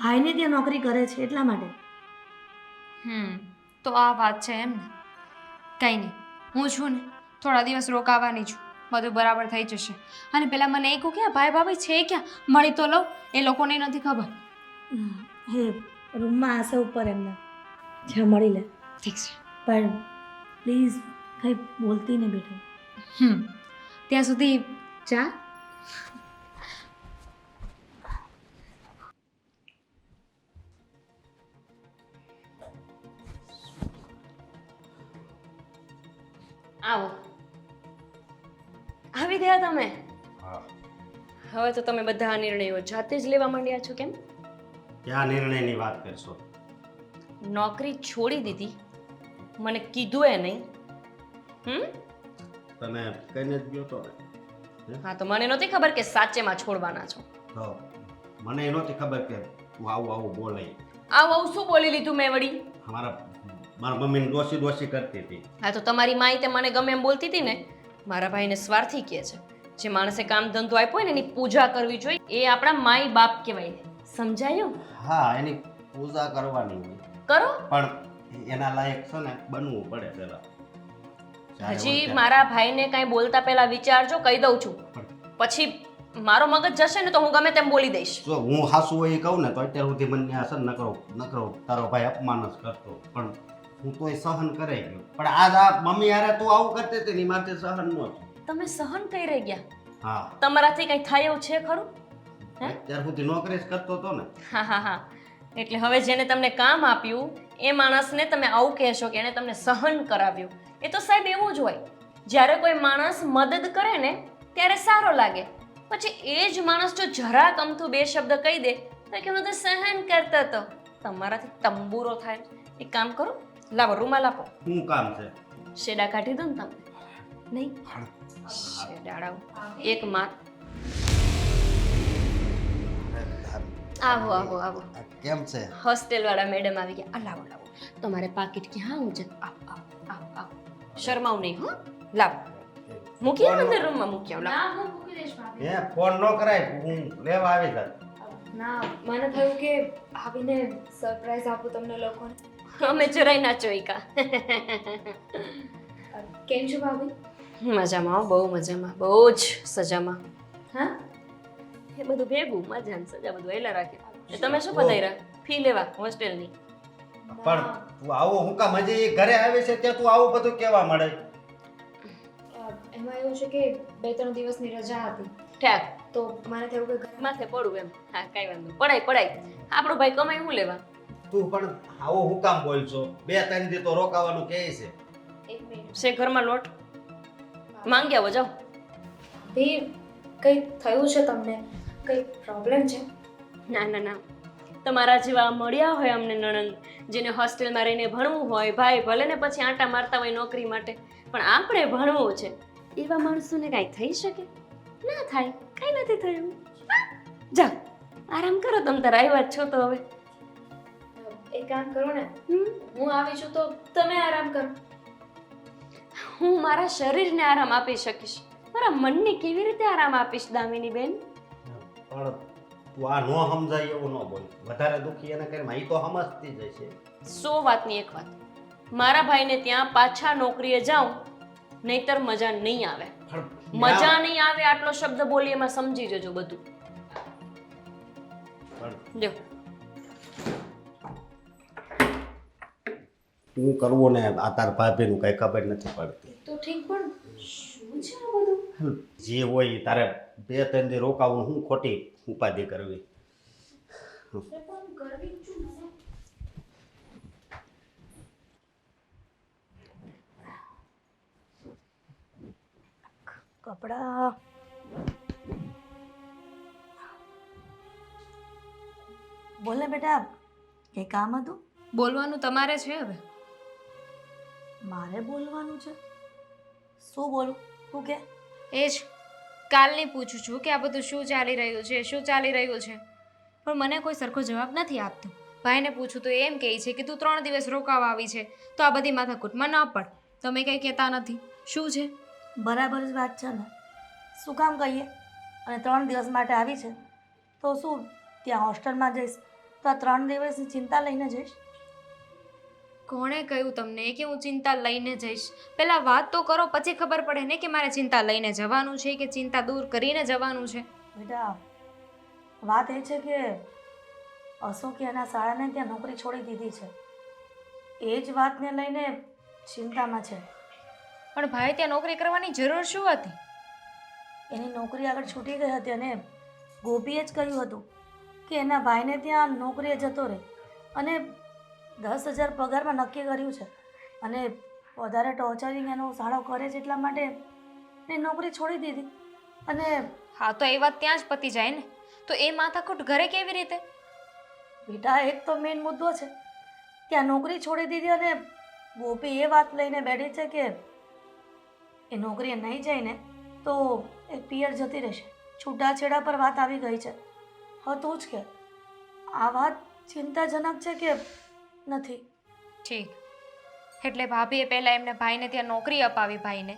Speaker 3: ભાઈને ત્યાં નોકરી કરે છે એટલા માટે.
Speaker 5: તો આ વાત છે એમ ને? કંઈ નહીં, હું છું ને થોડા દિવસ રોકાવાની છું, બધું બરાબર થઈ જશે. અને પેલા મને એ કહું કે આ ભાઈ ભાભી છે ક્યાં, મળી તો લઉં. એ લોકોને નથી ખબર.
Speaker 3: હે રૂમમાં હશે ઉપર એમના, જ્યાં મળી લે.
Speaker 5: ઠીક છે.
Speaker 3: પણ પ્લીઝ કંઈ બોલતી ને બેટા.
Speaker 5: ત્યાં સુધી ચા.
Speaker 1: આવો, આવી ગયા તમે?
Speaker 2: હા,
Speaker 1: હવે તો તમે બધા નિર્ણયો જાતે જ લેવા માંડ્યા છો કેમ?
Speaker 2: ક્યાં નિર્ણયની વાત કરશો?
Speaker 1: નોકરી છોડી દીધી, મને કીધું એ નહીં.
Speaker 2: તને કહીને જ ગયો તો ને.
Speaker 1: હા, તો મને નહોતી ખબર કે સાચેમાં છોડવાના છો.
Speaker 2: તો મને એ નહોતી ખબર કે તું આવું બોલે.
Speaker 1: આવું શું બોલી લીધું મેં વળી?
Speaker 2: મારા મમ્મીને ડોસી કરતી હતી.
Speaker 1: હા, તો તમારી માઈ તે મને ગમે એમ બોલતી હતી ને. મારા ભાઈને સ્વાર્થી કહે છે. જે માણસે કામ ધંધો આપ્યો હોય ને એની પૂજા કરવી જોઈએ. એ આપણા માઈ બાપ કહેવાય. સમજાયું?
Speaker 2: હા, એની પૂજા કરવાની હોય,
Speaker 1: કરો.
Speaker 2: પણ એના લાયક છે ને બનવું પડે પેલા.
Speaker 1: હજી મારા ભાઈને કાંઈ બોલતા પહેલા વિચારજો, કહી દઉં છું. પછી મારો મગજ જશે ને તો હું ગમે તેમ બોલી દઈશ.
Speaker 2: જો હું હાસુ હોય એ કહું ને તો અત્યાર સુધી મને આ સહન નકરો તારો ભાઈ અપમાન જ કરતો, પણ હું તોય સહન કરાઈ ગયો. પણ આજ આ મમ્મી યારે તું આવું કરતી હતી ને માથે સહન નહોતું.
Speaker 1: તમે સહન કરી રહી ગયા?
Speaker 2: હા,
Speaker 1: તમારાથી કંઈ થાય એવું છે ખરું?
Speaker 2: અત્યાર સુધી નોકરી જ કરતો હતો ને.
Speaker 1: હા. એટલે હવે જેને તમને કામ આપ્યું એ માણસને તમે આવું કહેશો કે એને તમને સહન કરાવ્યું. એ તો સાહેબ એવું જ હોય. જ્યારે કોઈ માણસ મદદ કરે ને ત્યારે સારો લાગે, પછી એ જ માણસ જો જરા કમથું બે શબ્દ કહી દે તો કે હું તો સહન કરતો હતો. તમારાથી તંબુરો થાય. એક કામ કરો, લાવો રૂમાલ આપો.
Speaker 2: શું કામ છે?
Speaker 1: શેડા કાઢી દો ને તમે.
Speaker 3: નહીં?
Speaker 1: શેડાળાઓ. એક માં આવો આવો આવો.
Speaker 2: કેમ છે?
Speaker 1: હોસ્ટેલ વાળા મેડમ આવી ગયા. આ લાવો લાવો. તમારે પાકીટ ક્યાં હું છે? આવો આવો આવો આવો. શરમાવ નહીં હો. લાવો. મૂકી આવો અંદર રૂમમાં મૂકી આવો. લાવો.
Speaker 5: ના હું મૂકી દઈશ ભાભી.
Speaker 2: હે ફોન ન કરાય, હું લેવા આવી જાત.
Speaker 5: ના મને થયું કે આવીને સરપ્રાઈઝ આપું તમને લોકોને.
Speaker 1: અમે જરાય ના ચોઈકા.
Speaker 5: કેમ છો ભાભી?
Speaker 1: મજામાં હો, બહુ મજામાં, બહુ જ સજામાં.
Speaker 5: હા
Speaker 1: એ બધું ભેગું મજા ને સજા બધું એલા રાખે. એ તમે શું પધાર્યા? ફી લેવા હોસ્ટેલની.
Speaker 2: પણ તું આવો હું કામ હજી ઘરે આવે છે ત્યાં તું આવું બધું કેવા મળે?
Speaker 5: એમાં એવું છે કે 2-3 દિવસની રજા હતી
Speaker 1: ઠેક
Speaker 5: તો મને થયું કે ઘરમાં
Speaker 1: માથે પડું એમ. હા કાંઈ વાંધો. પડાય પડાય. આપણો ભાઈ કમાય શું લેવા?
Speaker 2: તું પણ આવો હું કામ બોલશો? 2-3 દી તો રોકાવાનું કહે છે.
Speaker 5: 1 મિનિટ
Speaker 1: છે ઘરમાં લોટ માંગી આવો જાઓ.
Speaker 5: ભી કંઈ થયું છે તમને? કંઈ પ્રોબ્લેમ છે?
Speaker 1: ના ના ના, તમારા જેવા મળ્યા હોય અમને નણંદ, જેને હોસ્ટેલમાં રહીને ભણવું હોય, ભાઈ ભલે ને પછી આંટા મારતા હોય નોકરી માટે, પણ આપણે ભણવું છે, એવા માણસોને કાંઈ થઈ શકે? ના થાય, કાંઈ નથી થયું. જાઓ આરામ કરો, તમે તાર આવ્યા જ છો તો હવે.
Speaker 5: એક કામ કરો ને,
Speaker 1: હમ,
Speaker 5: હું આવી છું તો તમે આરામ કરો.
Speaker 1: હું મારા શરીરને આરામ આપી શકીશ, મારા મનને કેવી રીતે આરામ આપીશ દામિની બેન?
Speaker 2: પણ તું આ નો સમજાય એવું ન બોલ. વધારે દુખી એને કરીને ઈ તો સમજતી જ હશે.
Speaker 1: 100 વાતની એક વાત, મારા ભાઈને ત્યાં પાછા નોકરીએ જાઉં, નહીતર મજા નહીં આવે.
Speaker 2: પણ
Speaker 1: મજા નહીં આવે આટલો શબ્દ બોલી એમાં સમજી જજો બધું.
Speaker 2: પણ
Speaker 1: જો
Speaker 2: શું કરવું ને આ તાર ભાભીનું કઈ ખબર નથી પડતી.
Speaker 5: તો ઠીક પણ શું છે આ બધું?
Speaker 2: જે હોય ઈ તારે 2-3 દી રોકાવું, હું ખોટી ઉપાધિ કરવી.
Speaker 5: પણ કરવી જ છું મને.
Speaker 3: કપડાં બોલ ને બેટા, કંઈ કામ હતું?
Speaker 5: બોલવાનું તમારે છે હવે.
Speaker 3: મારે બોલવાનું છે? શું બોલું તું કે?
Speaker 5: એ જ કાલની પૂછું છું કે આ બધું શું ચાલી રહ્યું છે, શું ચાલી રહ્યું છે, પણ મને કોઈ સરખો જવાબ નથી આપતું. ભાઈને પૂછું તો એમ કહે છે કે તું 3 દિવસ રોકાવા આવી છે તો આ બધી માથાકૂટમાં ન પડ. તમે કંઈ કહેતા નથી. શું છે?
Speaker 3: બરાબર જ વાત છે ને, શું કામ કહીએ? અને 3 દિવસ માટે આવી છે તો શું ત્યાં હોસ્ટેલમાં જઈશ તો આ 3 દિવસની ચિંતા લઈને જઈશ?
Speaker 5: કોણે કહ્યું તમને કે હું ચિંતા લઈને જઈશ? પહેલાં વાત તો કરો, પછી ખબર પડે ને કે મારે ચિંતા લઈને જવાનું છે કે ચિંતા દૂર કરીને જવાનું છે.
Speaker 3: બેટા વાત એ છે કે અશોકે એના શાળાને ત્યાં નોકરી છોડી દીધી છે, એ જ વાતને લઈને ચિંતામાં છે.
Speaker 5: પણ ભાઈ ત્યાં નોકરી કરવાની જરૂર શું હતી?
Speaker 3: એની નોકરી આગળ છૂટી ગઈ હતી અને ગોપીએ જ કહ્યું હતું કે એના ભાઈને ત્યાં નોકરીએ જતો રહે અને 10,000 પગારમાં નક્કી કર્યું છે અને વધારે ટોર્ચરિંગ એનો સાળો કરે છે એટલા માટે એને નોકરી છોડી દીધી. અને
Speaker 5: હા તો એ વાત ત્યાં જ પતી જાય ને, તો એ માથાકૂટ ઘરે કેવી રીતે?
Speaker 3: બેટા એક તો મેઇન મુદ્દો છે, ત્યાં નોકરી છોડી દીધી અને ગોપી એ વાત લઈને બેઠી છે કે એ નોકરીએ નહીં જઈને તો એ પિયર જતી રહેશે. છૂટાછેડા પર વાત આવી ગઈ છે. હવે તું જ કે આ વાત ચિંતાજનક છે કે નથી?
Speaker 5: ઠીક, એટલે ભાભીએ પહેલાં એમને ભાઈને ત્યાં નોકરી અપાવી ભાઈને,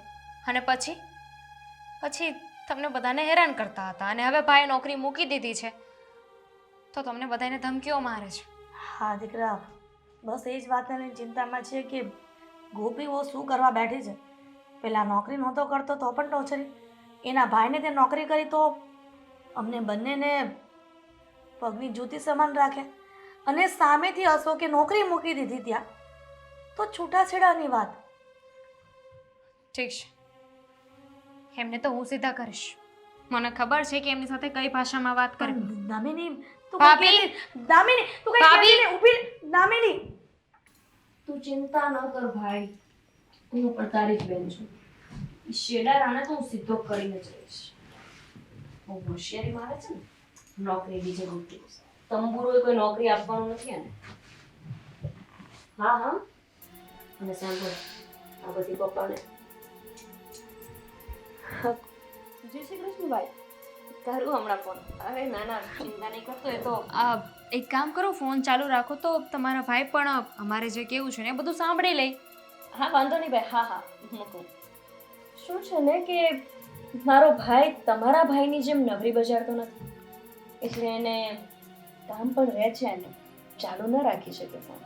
Speaker 5: અને પછી તમને બધાને હેરાન કરતા હતા, અને હવે ભાઈએ નોકરી મૂકી દીધી છે તો તમને બધાને ધમકીઓ મારે છે.
Speaker 3: હા દીકરા, બસ એ જ વાતને લઈને ચિંતામાં છે કે ગોપી વો શું કરવા બેઠી છે. પહેલાં નોકરી નહોતો કરતો તો પણ ટોચરી, એના ભાઈને તે નોકરી કરી તો અમને બંનેને પગની જૂતી સમાન રાખે, અને સામેથી અશોકે નોકરી મૂકી દીધી ત્યાં તો છૂટાછેડાની વાત.
Speaker 5: ઠીક છે, એમને તો હું સીધા કરીશ. મને ખબર છે કે એમની સાથે કઈ ભાષામાં વાત કરવી.
Speaker 3: પણ દામિની તું
Speaker 5: ભાભી!
Speaker 3: કઈ કહેતી- દામિની તું કઈ
Speaker 5: ભાભી!
Speaker 3: કહેતી નહીં. ઊભી દામિની,
Speaker 1: તું ચિંતા ન કર ભાઈ, હું પણ તારી જ બેન છું. ઈ શેડા રાણે તો હું સીધો કરીને જઈશ. હું હોશિયારી મારે છે ને, નોકરી બીજે ગમતી તંબુરોએ કોઈ નોકરી આપવાનું નથી એને. હા હા, અને સાંભળ, આ બધી પપ્પાને જય શ્રી કૃષ્ણ ભાઈ. કરું હમણાં ફોન. અરે ના ના, ચિંતા નહીં કરતો, એ તો
Speaker 5: એક કામ કરો, ફોન ચાલુ રાખો તો તમારા ભાઈ પણ અમારે જે કેવું છે ને એ બધું સાંભળી લે.
Speaker 1: હા વાંધો નહીં ભાઈ. હા હા, મૂકું. શું છે ને કે મારો ભાઈ તમારા ભાઈની જેમ નવરી બજારતો નથી, એટલે એને કામ પણ રહે છે, એને ચાલુ ન રાખી શકે ફોન.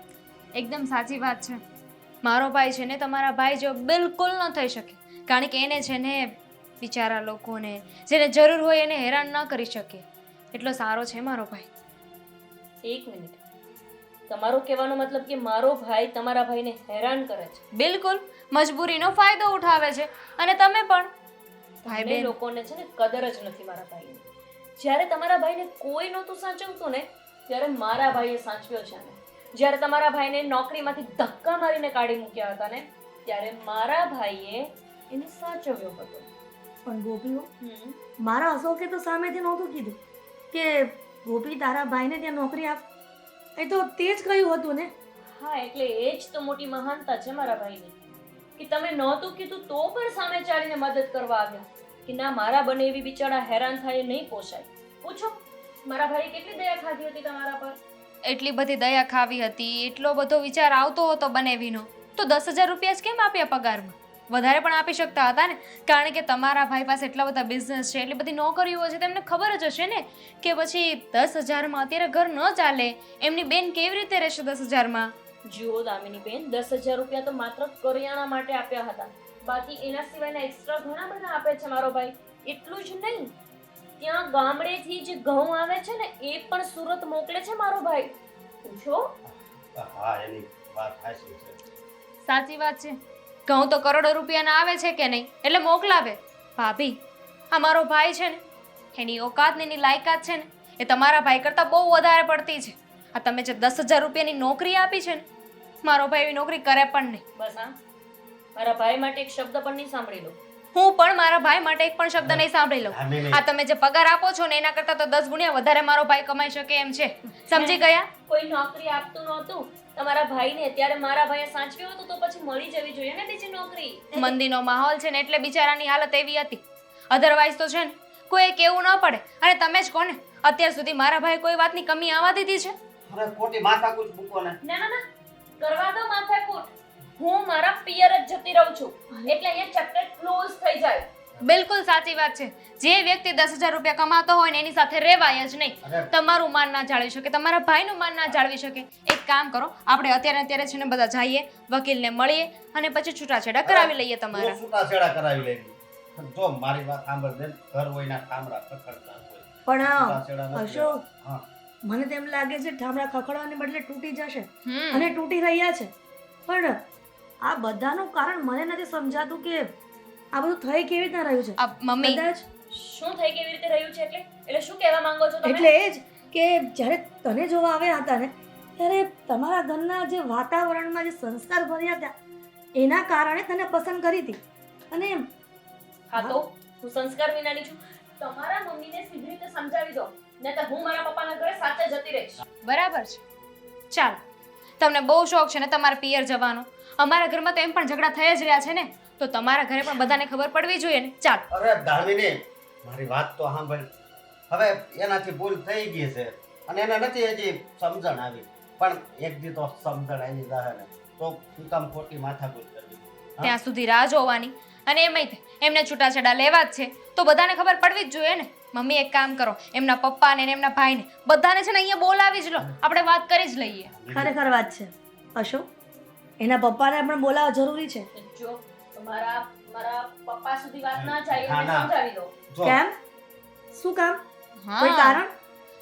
Speaker 5: એકદમ સાચી વાત છે. મારો ભાઈ છે ને તમારા ભાઈ જો બિલકુલ ન થઈ શકે, કારણ કે એને છે ને બિચારા લોકોને જેને જરૂર હોય એને હેરાન ન કરી શકે, એટલો સારો છે મારો ભાઈ.
Speaker 1: એક મિનિટ, તમારો કહેવાનો મતલબ કે મારો ભાઈ તમારા ભાઈને હેરાન કરે છે?
Speaker 5: બિલકુલ, મજબૂરીનો ફાયદો ઉઠાવે છે. અને તમે પણ ભાઈ
Speaker 1: ભાઈ
Speaker 5: બેન
Speaker 1: લોકોને છે ને કદર જ નથી મારા ભાઈની. જ્યારે તમારા ભાઈને કોઈ નહોતું સાચવતું ને ત્યારે મારા ભાઈએ સાચવ્યો છે ને. જ્યારે તમારા ભાઈને નોકરીમાંથી ધક્કા મારીને કાઢી મૂક્યા હતા ને ત્યારે મારા ભાઈએ એને સાચવ્યો હતો.
Speaker 3: પણ ગોપીઓ,
Speaker 1: હમ.
Speaker 3: મારા અશોકે તો સામેથી નહોતું કીધું કે ગોપી તારા ભાઈને ત્યાં નોકરી આપ. એ તો તે જ કહ્યું હતું ને.
Speaker 1: હા, એટલે એ જ તો મોટી મહાનતા છે મારા ભાઈની, કે તમે નહોતું કીધું તો પણ સામે ચાલીને મદદ કરવા આવ્યા કે ના, મારા બને એવી બિચારા હેરાન થાય એ નહીં પોસાય. પૂછો મારા ભાઈએ કેટલી દયા ખાધી હતી તમારા પર.
Speaker 5: એટલી બધી દયા ખાવી હતી, એટલો બધો વિચાર આવતો હતો બનેવીનો, તો 10,000 રૂપિયા જ કેમ આપ્યા પગારમાં? વધારે પણ આપી શકતા હતા ને, કારણ કે તમારા ભાઈ પાસે એટલા બધા બિઝનેસ છે, એટલી બધી નોકરીઓ છે, તેમને ખબર જ હશે ને કે પછી 10,000માં અત્યારે ઘર ન ચાલે. એમની બેન કેવી રીતે રહેશે 10,000માં?
Speaker 1: જુઓ દામિની બેન, 10,000 રૂપિયા તો માત્ર કરિયાણા માટે આપ્યા હતા, બાકી એના સિવાયના એક્સ્ટ્રા ઘણા બધા આપે છે મારો ભાઈ. એટલું જ નહીં, ત્યાં ગામડેથી જે ઘઉં આવે છે ને એ પણ સુરત મોકલે છે મારો ભાઈ. પૂછો.
Speaker 2: હા, એની વાત સાચી છે.
Speaker 5: સાચી વાત છે. ઘઉં તો કરોડો રૂપિયાના આવે છે કે નહીં, એટલે મોકલાવે. ભાભી, આ મારો ભાઈ છે ને, એની ઓકાત ને એની લાયકાત છે ને એ તમારા ભાઈ કરતાં બહુ વધારે પડતી છે. આ તમે જે 10,000 રૂપિયાની નોકરી આપી છે ને, મારો ભાઈ એવી નોકરી કરે પણ નહીં.
Speaker 1: બસ હા, મારા ભાઈ માટે એક શબ્દ પણ નહીં સાંભળી લો.
Speaker 5: હું પણ મારા ભાઈ માટે એક પણ શબ્દ નહીં સાંભળી લઉં.
Speaker 2: દામિની,
Speaker 5: આ તમે જે પગાર આપો છો ને એના કરતાં તો 10 ગુણ્યા વધારે મારો ભાઈ કમાઈ શકે એમ છે. સમજી ગયા?
Speaker 1: કોઈ નોકરી આપતું નહોતું તમારા ભાઈને, ત્યારે મારા ભાઈએ સાચવ્યું હતું, તો પછી મળી જવી જોઈએ ને બીજી નોકરી.
Speaker 5: મંદીનો માહોલ છે ને એટલે બિચારાની હાલત એવી હતી. અધરવાઇઝ તો છે ને કોઈ કેવું ન પડે. અને તમે જ કોને અત્યાર સુધી મારા ભાઈ કોઈ વાતની કમી આવવા દીધી છે?
Speaker 2: અરે ખોટી માથાકૂટ મૂકો ને.
Speaker 1: ના ના ના, કરવા દો માથાકૂટ. હું મારા પિયર જ જતી રહું છું, એટલે અહીંયા ચેપ્ટર ક્લોઝ થઈ જાય.
Speaker 5: બિલકુલ સાચી વાત છે. જે વ્યક્તિ 10,000 રૂપિયા કમાતો હોય ને એની સાથે રહેવાય જ નહીં. તમારું માન ના જાળવી શકે, તમારા ભાઈનું માન ના જાળવી શકે. એક કામ કરો, આપણે અત્યારે છે ને બધા જઈએ, વકીલને મળીએ અને પછી છૂટાછેડા કરાવી લઈએ તમારા.
Speaker 2: તું છૂટાછેડા કરાવી લેવી. જો મારી વાત સાંભળ દે, ઘર હોય ના ઠામડા ખખડતા હોય.
Speaker 3: પણ
Speaker 2: છૂટાછેડા નથી
Speaker 3: અશોક,
Speaker 2: હા.
Speaker 3: મને તેમ લાગે છે ઠામડા ખખડવાને બદલે તૂટી જશે
Speaker 5: હમ.
Speaker 3: અને તૂટી રહ્યા છે. પણ આ બધાનું કારણ મને નથી સમજાતું કે આ બધું થઈ કેવી રીતના રહ્યું છે.
Speaker 5: આ મમ્મી,
Speaker 3: કદાચ
Speaker 1: શું થઈ કેવી રીતે રહ્યું છે? એટલે શું કહેવા માંગો છો તમે?
Speaker 3: એટલે એ જ કે જ્યારે તને જોવા આવ્યા હતા ને ત્યારે તમારા ઘરના જે વાતાવરણમાં જે સંસ્કાર ભર્યા હતા એના કારણે તને પસંદ કરી હતી. અને
Speaker 1: હા તો હું સંસ્કાર વિનાની છું. તમારા મમ્મીને સીધી રીતે સમજાવી દો, નહીંતર હું મારા પપ્પાના ઘરે સાચે જતી રહીશ.
Speaker 5: બરાબર છે. ચાલો, તમને બહુ શોખ છે ને તમારા પિયર જવાનો. અમારા ઘરમાં તો એમ પણ ઝઘડા થઈ જ રહ્યા છે ને, તો તમારા ઘરે પણ બધાને ખબર પડવી જોઈએ ને. ચાલો.
Speaker 2: અરે દામિની, મારી વાત તો સાંભળ. હવે એનાથી ભૂલ થઈ ગઈ છે અને એને નથી હજી સમજણ આવી, પણ એક દી તો સમજણ આવી જાય ને તો તું કામ ખોટી માથાકૂટ કરવી. હા?
Speaker 5: ત્યાં સુધી રાહ જોવાની. અને એમાંય એમને છૂટાછેડા લેવા જ છે તો બધાને ખબર પડવી જ જોઈએ ને. મમ્મી એક કામ કરો, એમના પપ્પાને ને એમના ભાઈને બધાને છે ને અહીંયા બોલાવી જ લો, આપણે વાત કરી જ લઈએ.
Speaker 3: ખરેખર વાત છે અશોક, એના પપ્પાને પણ બોલાવવા જરૂરી છે.
Speaker 1: જો મારા પપ્પા સુધી વાત ના જાય
Speaker 2: ના,
Speaker 1: એને
Speaker 2: ના.
Speaker 1: સમજાવી દો.
Speaker 2: જો,
Speaker 3: કેમ? શું કામ? કોઈ
Speaker 5: હા,
Speaker 3: કારણ?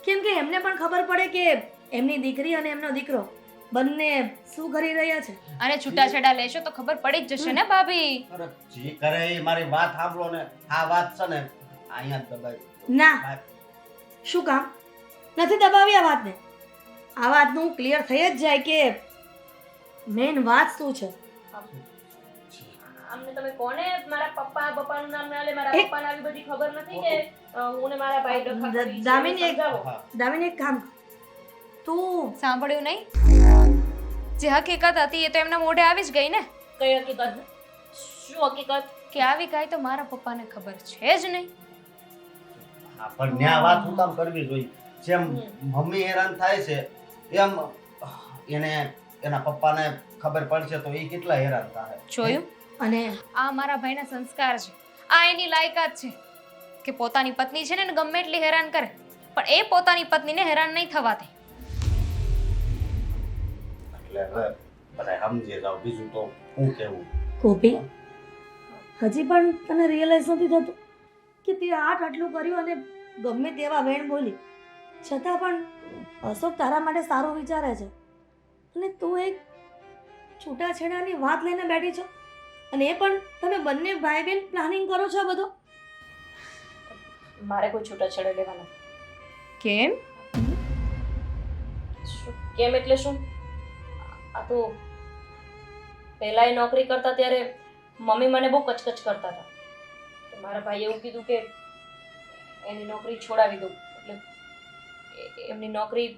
Speaker 3: કેમ કે એમને પણ ખબર પડે કે એમની દીકરી અને એમનો દીકરો બંને શું કરી રહ્યા છે.
Speaker 5: અને છૂટાછેડા લેશો તો ખબર પડી જ જશે ને ભાભી.
Speaker 2: અરે જી કરે એ મારી વાત સાંભળો ને. આ વાત છે ને અહીંયા જ દબાવી દો.
Speaker 3: ના, શું કામ નથી દબાવી આ વાતને? આ વાતનું ક્લિયર થઈ જ જાય કે મેઇન વાત શું છે.
Speaker 1: આમને તમે કોને મારા પપ્પાનું નામ ના લે? મારા
Speaker 3: એક-
Speaker 1: પપ્પાને આવી બધી ખબર નથી કે હું ને મારા ભાઈ ડખા કરી છે?
Speaker 3: દામિની એક-
Speaker 1: સમજાવો.
Speaker 2: હા.
Speaker 3: દામિની એક કામ કર. તું
Speaker 5: સાંભળ્યું નહીં? જે હકીકત હતી એ તો એમના મોઢે આવી જ ગઈ ને.
Speaker 1: કઈ હકીકત? શું હકીકત?
Speaker 5: કે આવી કાંઈ તો મારા પપ્પાને ખબર છે જ નહીં.
Speaker 2: હા, પણ ન્યા વાત હું કામ કરવી જોઈએ જેમ મમ્મી હેરાન થાય છે એમ એને એના પપ્પાને ખબર પડશે તો એ કેટલા હેરાન થાય.
Speaker 5: જોયું?
Speaker 3: અને
Speaker 5: આ મારા ભાઈના સંસ્કાર છે, આ એની લાયકાત છે કે પોતાની પત્ની છે ને એને ગમે એટલી હેરાન કરે પણ એ પોતાની પત્નીને હેરાન નહીં થવા દે.
Speaker 2: એટલે હવે બધા સમજી જાવ, બીજું તો હું કેવું.
Speaker 3: ગોપી, હજી પણ તને રિયલાઇઝ નથી થતું કે તે આટલું કર્યું અને ગમે તેવા વેણ બોલી છતાં પણ અશોક તારા માટે સારું વિચારે છે અને તું એક છૂટાછેડાની વાત લઈને બેઠી છો અને એ પણ તમે બંને ભાઈ બહેન પ્લાનિંગ કરો છો આ બધું.
Speaker 1: મારે કોઈ છૂટાછેડા લેવા નથી.
Speaker 5: કેમ?
Speaker 1: કેમ એટલે શું? આ તો પહેલા એ નોકરી કરતા ત્યારે મમ્મી મને બહુ કચકચ કરતા હતા. તો મારા ભાઈએ એવું કીધું કે એની નોકરી છોડાવી દઉં. એટલે એમની નોકરી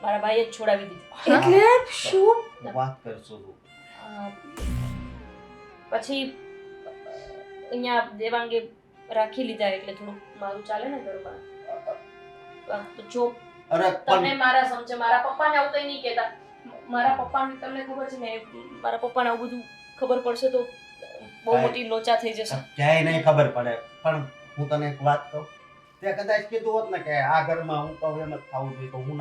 Speaker 1: મારા ભાઈએ જ છોડાવી દીધી.
Speaker 3: એટલે શું?
Speaker 2: વાત કરશો તું.
Speaker 1: પછી અહીંયા દેવાંગે રાખી લીધા એટલે થોડું મારું ચાલે ને ઘરમાં. તો જો
Speaker 2: અરે
Speaker 1: તમને
Speaker 2: પણ
Speaker 1: મારા સમજે, મારા પપ્પાને આવું કંઈ નહીં કહેતા. મારા પપ્પાને તમને ખબર છે ને, મારા પપ્પાને આવું બધું ખબર પડશે તો બહુ મોટી લોચા થઈ જશે.
Speaker 2: ક્યાંય નહીં ખબર પડે. પણ હું તને એક વાત કહું, તે કદાચ કીધું હોત ને કે આ ઘરમાં હું કહું એમ જ થવું જોઈએ તો હું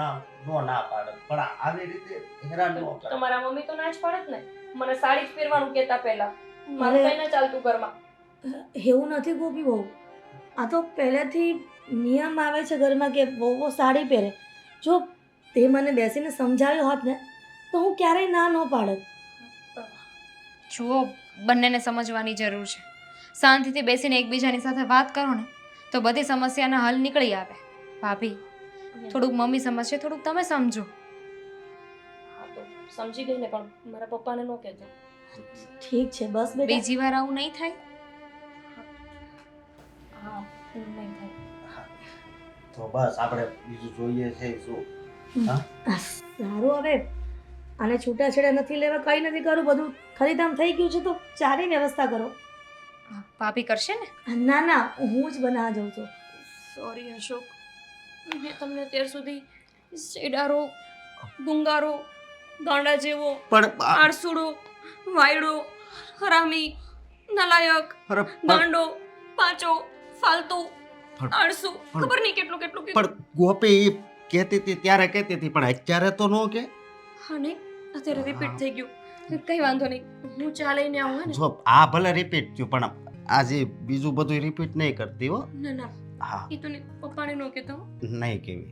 Speaker 2: ના પાડત. પણ આવી રીતે હેરાન ન
Speaker 1: તો
Speaker 2: કરે.
Speaker 1: મારા મમ્મી તો ના જ પાડે જ ને. મને સાડી જ પહેરવાનું કહેતા પહેલા. મારું કઈ ના ચાલતું ઘરમાં.
Speaker 3: એવું નથી ગોપી બહુ, આ તો પહેલેથી નિયમ આવે છે ઘરમાં કે વહુઓ સાડી પહેરે. જો તે મને બેસીને સમજાવ્યું હોત ને તો હું ક્યારેય ના ન પાડત.
Speaker 5: જુઓ, બંનેને સમજવાની જરૂર છે. શાંતિથી બેસીને એકબીજાની સાથે વાત કરો ને તો બધી સમસ્યાના હલ નીકળી આવે. ભાભી, થોડુંક મમ્મી સમજશે, થોડુંક તમે સમજો.
Speaker 1: હા તો સમજી ગઈ ને, પણ મારા પપ્પાને ન કહેતો.
Speaker 3: ઠીક છે બસ બેટા.
Speaker 5: બીજી વાર આવું નહીં થાય.
Speaker 1: હા નહીં થાય.
Speaker 2: તો બસ આપણે બીજું જોઈએ છે શું?
Speaker 3: સારું, હવે આને છૂટાછેડા નથી લેવા, કંઈ નથી કરું, બધું ખરીદામ થઈ ગયું છે તો ચાની વ્યવસ્થા કરો.
Speaker 5: ભાભી કરશે ને?
Speaker 3: ના ના, હું જ બનાવવા જાઉં છું.
Speaker 1: સોરી અશોક, મેં તમને અત્યાર સુધી સેડારો, ગુંગારો, ગાંડા જેવો,
Speaker 2: પણ
Speaker 1: આળસુડો, વાયડો, હરામી, નલાયક, ગાંડો, પાંચો, ફાલતુ, આળસુ, ખબર નહીં કેટલું કેટલું કીધું.
Speaker 2: પણ ગોપી ઈ કહેતી હતી ત્યારે કહેતી હતી, પણ અત્યારે તો નો કે.
Speaker 1: હા નહીં, અત્યારે રિપીટ થઈ ગયું. કઈ વાંધો નહીં, હું ચા લઈને આવું હે ને.
Speaker 2: જો આ ભલે રિપીટ થયું પણ આજે બીજું બધું રિપીટ નહીં કરતી હો.
Speaker 1: ના ના,
Speaker 2: હા
Speaker 1: એ તો નહીં, પપ્પાને ન કહેતો.
Speaker 2: નહીં કેવી.